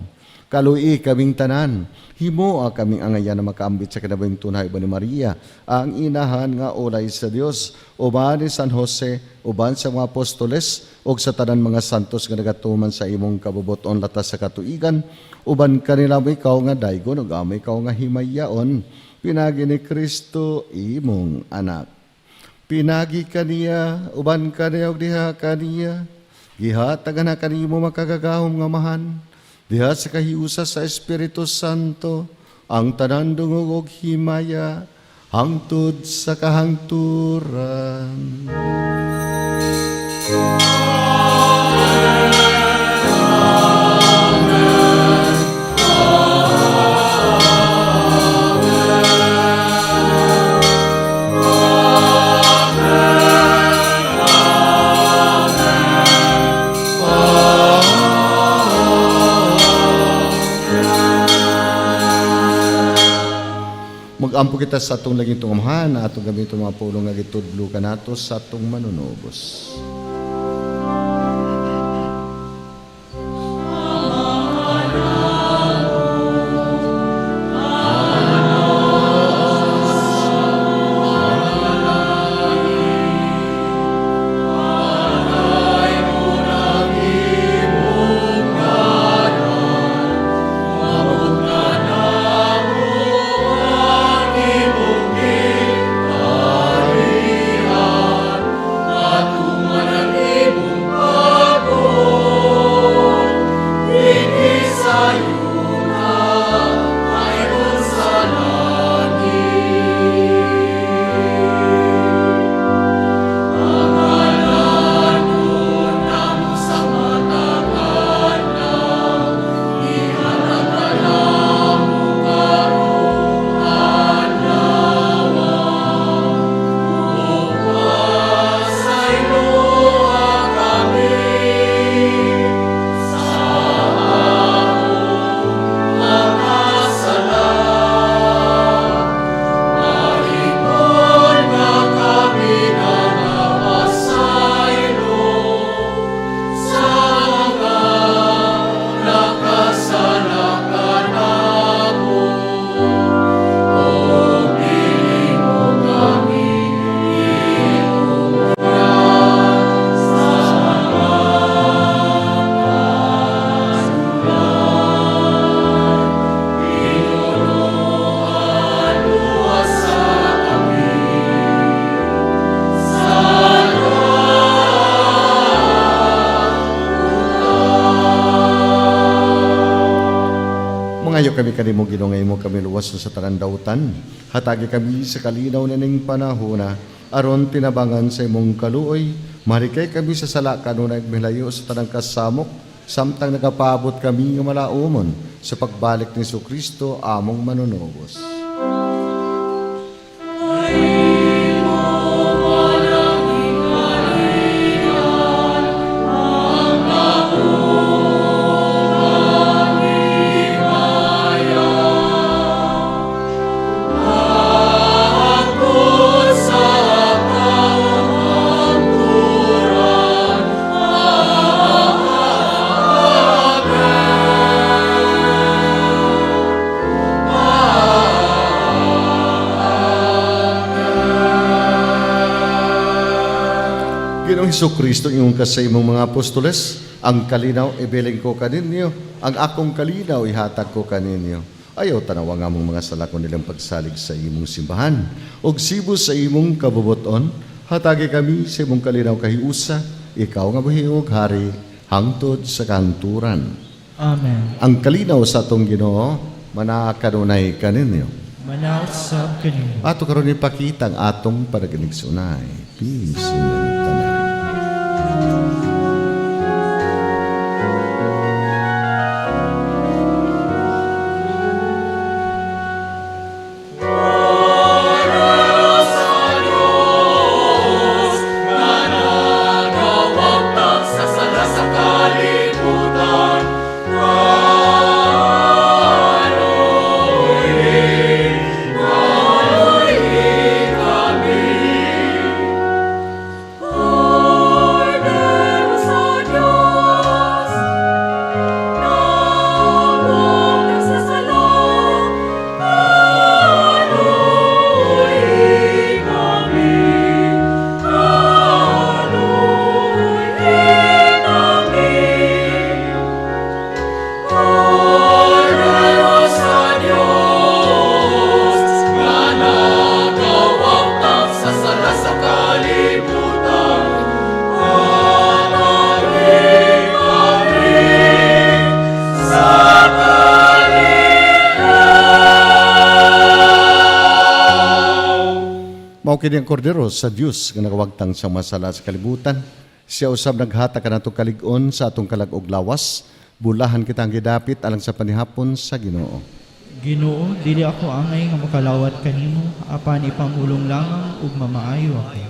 Kalui kaming tanan, himo kaming angayan na makaambit sa kinabuhing tunay ba ni Maria, ang inahan nga ulay sa Dios, uban ni San Jose, uban sa mga apostoles, ug sa tanan mga santos nga nagatuman sa imong kabubuton latas sa katuigan, uban kanila mo ikaw nga daygon ug amo ikaw nga himayaon, pinagi ni Kristo imong anak. Pinagi kaniya, uban kaniya ug diha kaniya, gihatagan na kanimo makagagahom nga mahan, diha sa kahiusa sa Espiritu Santo, ang tanan dungog ug himaya, hangtod sa kahangturan. Mag-ampo kita sa atong laging tungamahan na atong gamiton mga pulong nga gitudlo kanato sa atong manunubos. Mangayo kami kanimo Ginoo mo kami luwas sa tanan dautan. Hatagi kami sa kalinaw na ning panahona aron tinabangan sa imong kaluoy. Marikay kami sa sala kanunay milayo sa tanang kasamok samtang nagapaabot kami nga malaumon sa pagbalik ni Jesucristo among manunubos. Ginoong Jesucristo, iyong kasay mong mga apostoles, ang kalinaw ibeling ko kaninyo, ang akong kalinaw ihatag ko kaninyo. Ayaw tanawa nga mong mga salakon nilang pagsalig sa imong simbahan, og sibo sa imong kabubuton, hatagi kami sa imong kalinaw kahiusa, ikaw nga buhiog hari, hangtod sa kahangturan. Amen. Ang kalinaw sa atong Ginoo, manakadunay kaninyo. Manaot sa kanino. Ato karon ipakita ang atong panaginigsunay. Peace in the tanan. Mao kini ang kordero sa Dios nga nakawagtang sa masala sa kalibutan. Siya usab naghata kanato kalig-on sa atong kalag og lawas. Bulahan kitang gidapit alang sa panihapon sa Ginoo. Ginoo, dili ako angay nga makalawat kanimo, apan ipamulong lamang ug mamaayo ako.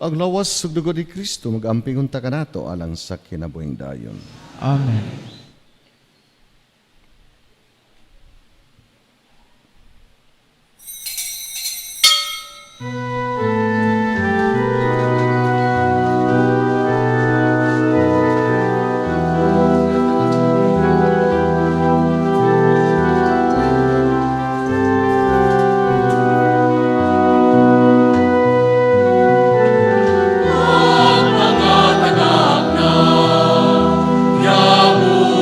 Ang lawas ug dugo ni Kristo magamping unta kanato alang sa kinabuhing dayon. Amen. Ang mga tanak na, yamu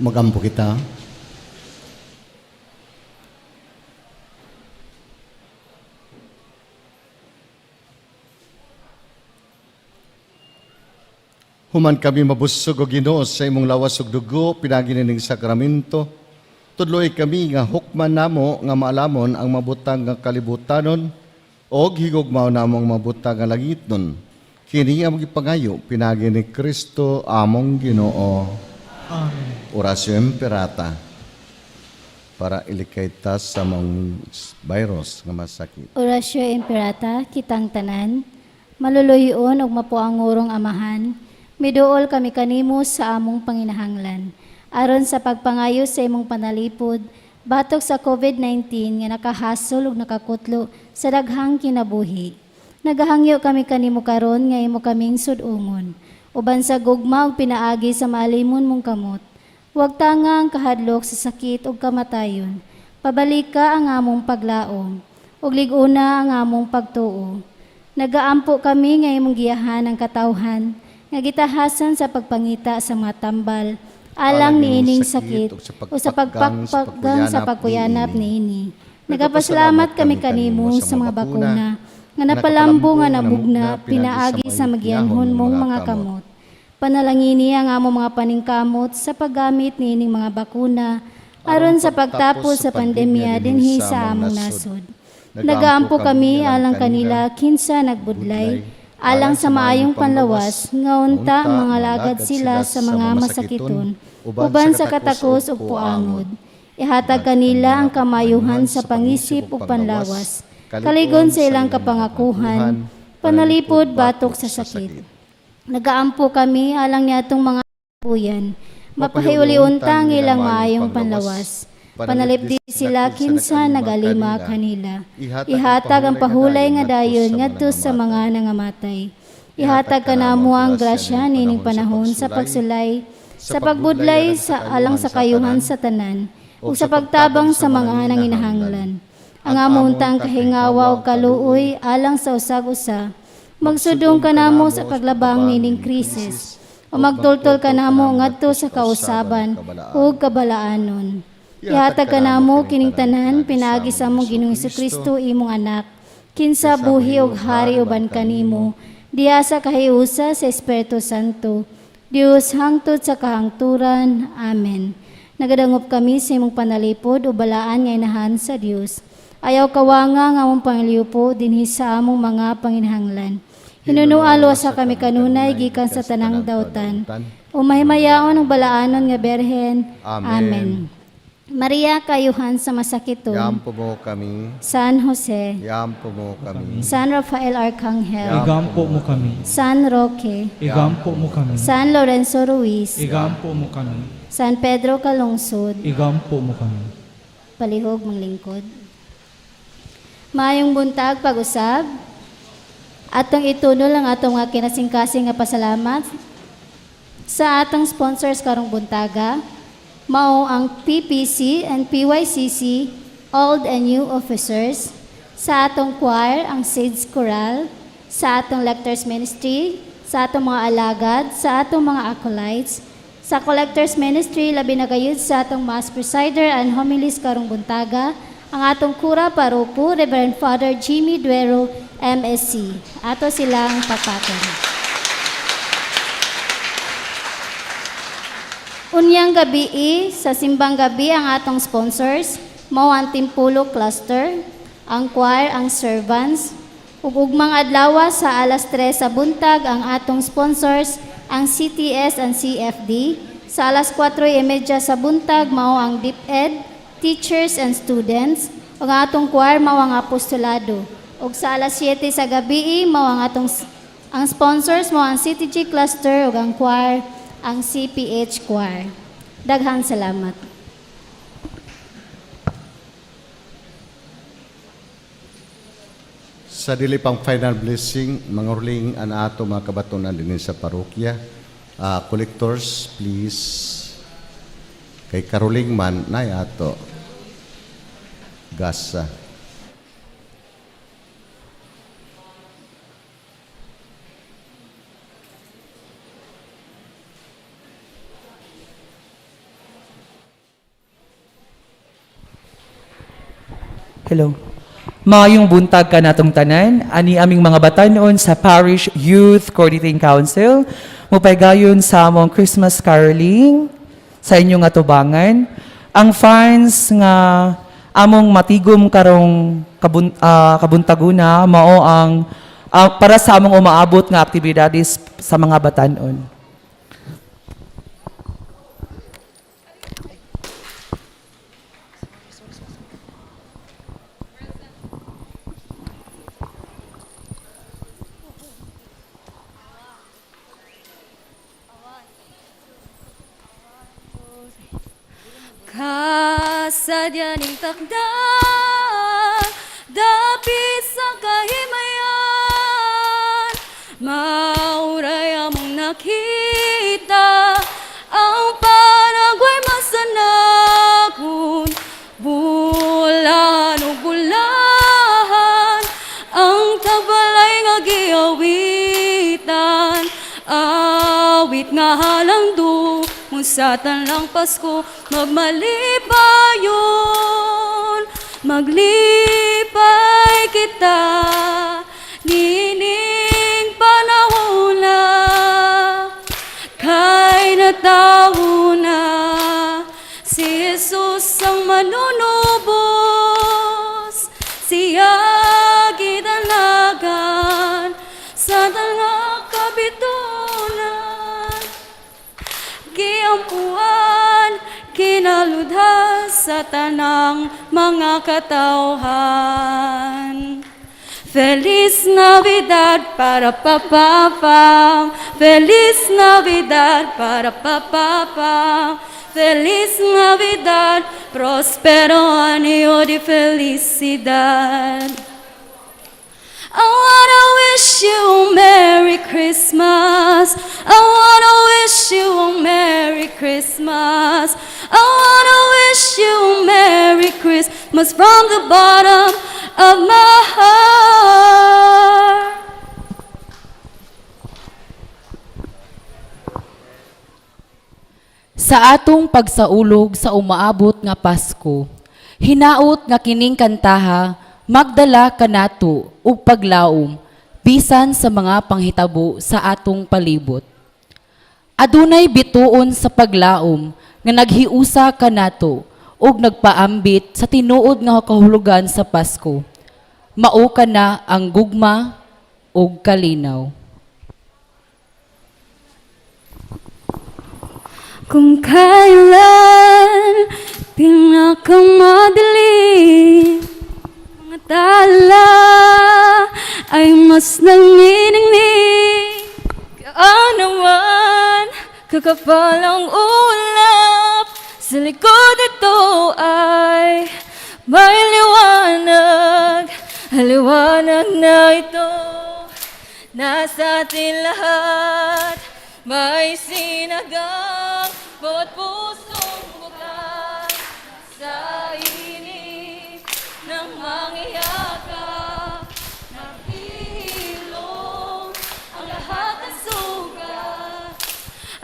Magampo kita. Human kami mabusog o Ginoo sa imong lawas ug dugo pinagi ning sakramento. Tudloy kami nga hukman namo nga maalamon ang mabutang nga kalibutanon og higugmaw namo ang mabutang nga langitnon. Kini ang gipangayo pinagi ni Kristo among Ginoo. Amen. Orasyo Imperata para ilikay ta sa mga virus nga masakit. Orasyo Imperata, kitang tanan, maluluyon og mapuangurong amahan, miduol kami kanimo sa among panginahanglan. Aron sa pagpangayo sa imong panalipod, batok sa COVID-19 nga nakahasol ug nakakutlo sa daghang kinabuhi. Nagahangyo kami kanimo karon nga imo kaming sud-umon. Uban sa gugma ug pinaagi sa maalimon mong kamot. Huwag tanga ang kahadlok sa sakit ug kamatayon. Pabalik ka ang among paglaom, ug liguna ang among pagtuo. Nagaampo kami nga imong giyahan ang katawhan, nga gitahasan sa pagpangita sa mga tambal, alang niining sakit, o sa pagpakpagang sa pagkuyanap niini. Nagapasalamat kami kanimo sa mga bakuna, nga napalambo nga nabugna, pinaagi sa magianhon mong mga kamot. Panalangini ang among mga paningkamot sa paggamit niining mga bakuna, aron sa pagtapos sa pandemya dinhi sa among nasod. Nagaampo kami alang kanila kinsa nagbudlay, alang sa maayong panlawas, nga unta mga lagad sila sa mga masakiton, uban sa katakos ug puangod. Ihatag kanila ang kamayuhan sa pangisip ug panlawas, kaligon sa ilang kapangakuhan, panalipod batok sa sakit. Nagaampo kami alang niatong mga puyan, mapahiuli-untang ilang maayong panlawas. Panalipdi sila kinsa nagalima kanila. Ihatag ang pahulay nga dayon ngadto sa mga nangamatay. Ihatag kanamo ang grasya nining panahon sa pagsulay, sa pagbudlay sa alang sa kayuhan sa tanan, ug sa pagtabang sa mga nanginahanglan. Ang amuntang kahingawa ug kaluoy alang sa usag-usa, magsudong kanamo sa paglabang nining krisis, o magtultol kanamo ngadto sa kausaban ug kabalaanon. Ihatag kanamo kining tanan pinaagi sa among Ginoong Jesucristo imong anak, kinsa buhi ug hari uban kanimo, diha sa kahiusa sa Espiritu Santo, Dios hangtod sa kahangturan. Amen. Nagadangop kami sa imong panalipod o balaan nga inahan sa Dios. Ayaw kawanga nga among pangliupo dinhi sa among mga panginahanglan. Hinunualo sa kami kanunay gikan sa tanang dautan. O mahimayaon ang balaanon nga Berhen. Amen. Maria, kayuhan sa masakiton. Yampo mo kami. San Jose. Yampo mo kami. San Rafael Arcangel. Igampo mo kami. San Roque. Igampo mo kami. San Lorenzo Ruiz. Igampo mo kami. San Pedro Calungsod. Igampo mo kami. Palihog mang lingkod. Mayong buntag pag-usab. Atong itunol ang atong nga kinasingkasing nga pasalamat sa atong sponsors karong buntaga. Mao ang PPC and PYCC, Old and New Officers, sa atong choir, ang SIDS Choral, sa atong Lectors Ministry, sa atong mga alagad, sa atong mga acolytes, sa Collectors Ministry, labi na gayud sa atong Mass Presider and Homilies karong buntaga, ang atong Kura Paroko, Reverend Father Jimmy Duero, MSc. Ato silang papaton. Unyang gabi sa simbang gabi ang atong sponsors, mao ang Timpulo Cluster, ang choir, ang servants, ug ugmang adlaw sa alas 3 sa buntag ang atong sponsors, ang CTS and CFD. Sa alas 4:30 sa buntag mao ang DepEd, teachers and students, ug ang atong choir mao ang apostolado. Ug sa alas 7 sa gabi mao ang atong ang sponsors mao ang CTG Cluster ug ang choir ang CPH Choir. Daghang salamat. Sa dili pang final blessing, mga huling ato mga kabatunan din sa parokya. Collectors, please. Kay karuling man, na ato. Gasa. Hello. Maayong buntag ka natong tanan, ani aming mga batanon sa Parish Youth Coordinating Council, mupaygayon sa among Christmas caroling sa inyong atubangan. Ang funds nga among matigom karong kabuntaguna mao ang para sa among umaabot nga aktibidades sa mga batanon. Kasadyaning takda, dapit sa kahimayan, mauray among nakita, ang Paraguay masanakon, bulan o bulahan, ang tabalay nga giawitan, awit nga halangdo, sa tanang Pasko, magmalipayon, maglipay kita, nining panahon na, kay natawo na, si Jesus ang manunubos, siya gidanagan, sa tanang kabitunan. Giampuan, kinaludhas sa tanang mga katauhan. Feliz Navidad para papapam, Feliz Navidad para papapam, Feliz Navidad, prospero año de felicidad. I wanna wish you a Merry Christmas. I wanna wish you a Merry Christmas. I wanna wish you a Merry Christmas from the bottom of my heart. Sa atong pagsaulog sa umaabot nga Pasko, hinaot nga kining kantaha, magdala kanato ug paglaom bisan sa mga panghitabo sa atong palibot. Adunay bituon sa paglaom nga naghiusa kanato ug nagpaambit sa tinuod nga kahulugan sa Pasko. Mao kana ang gugma ug kalinaw. Kung kailan pinakamadilim mga tala ay mas nanginingning, kaanawan kakapal ang ulap, sa likod ito ay may liwanag, ang liwanag na ito nasa atin lahat, may sinagang bawat pusong bukas sa init ng mangyayakap, naghihilom ang lahat ng sugat,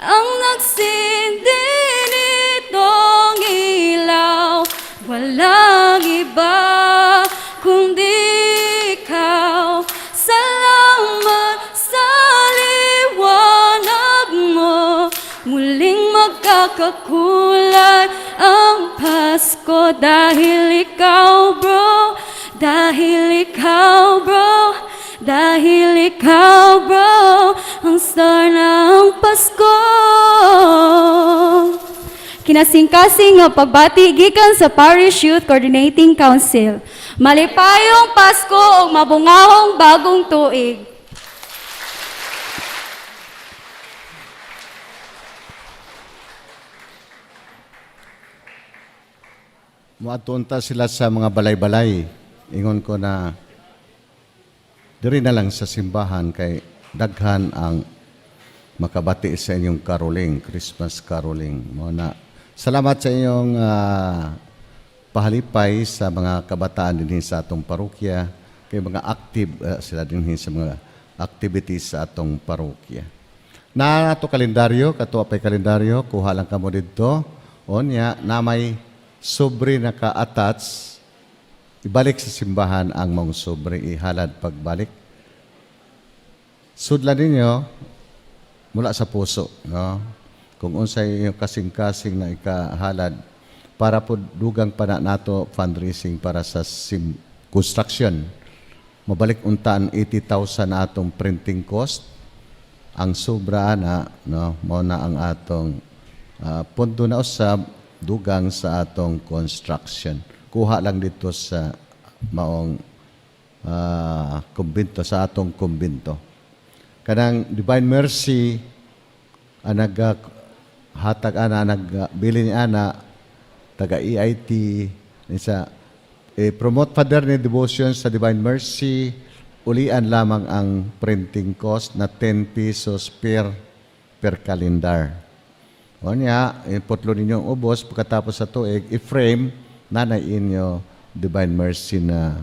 ang nagsindi nitong ilaw, walang iba kundi ikaw. Salamat sa liwanag mo, muling magkakakulay ang Pasko dahil ikaw bro, dahil ikaw bro, dahil ikaw bro, ang star ng Pasko. Kinasing-kasing nga pagbati gikan sa Parish Youth Coordinating Council. Malipayong Pasko ug mabungahong bagong tuig. Muadtunta sila sa mga balay-balay. Ingon ko na diri na lang sa simbahan kay daghan ang makabati sa inyong caroling, Christmas caroling. Mo na salamat sa inyong pahalipay sa mga kabataan din sa atong parokya, kay mga active sila din sa mga activities sa atong parokya. Na ato kalendaryo, kato apay kalendaryo, kuha lang kamo didto. Onya na may sobre naka-attach ibalik sa simbahan ang mong sobre ihalad pagbalik. Sudlan ninyo mula sa puso, no? Kung unsay yung kasing-kasing na ikahalad para po dugang pa na nato fundraising para sa construction. Mabalik untaan 80,000 na atong printing cost. Ang sobra na, no, mo na ang atong punto na usab dugang sa atong construction. Kuha lang dito sa maong kumbento, sa atong kumbento. Kanang Divine Mercy ang naghatag ana, nagbili ni ana taga EIT sa promote father ni devotion sa Divine Mercy, ulian lamang ang printing cost na 10 pesos per calendar. O niya, putlo ninyong ubos, pagkatapos sa tuig, i-frame nanay inyo Divine Mercy na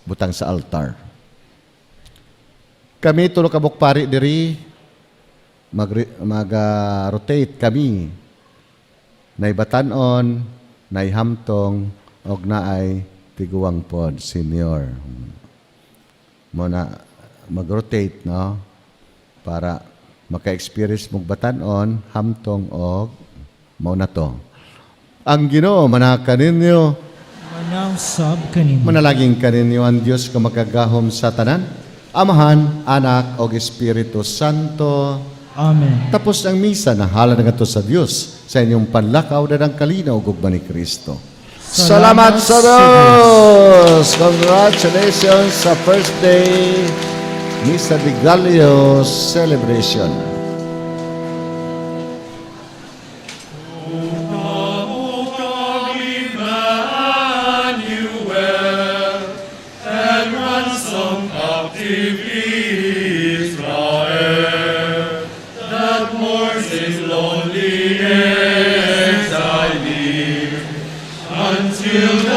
butang sa altar. Kami tulo kabuk pari diri mag-rotate kami. Naibatanon, naihamtong, og naay tiguang pod senior. Muna mag-rotate, no? Para maka-experience mong batanon, hamtong og mao na to. Ang Ginoo manakan ninyo, Manaw sab kanimo. manalaging kaninyo ang Dios ka makagahom sa tanan, Amahan, Anak, o Espiritu Santo. Amen. Tapos ang misa, nahala na nga sa Diyos sa inyong panlakaw na ng kalinaw gugma ni Kristo. Salamat sa Diyos! Congratulations sa first day Misa de Gallo celebration. Till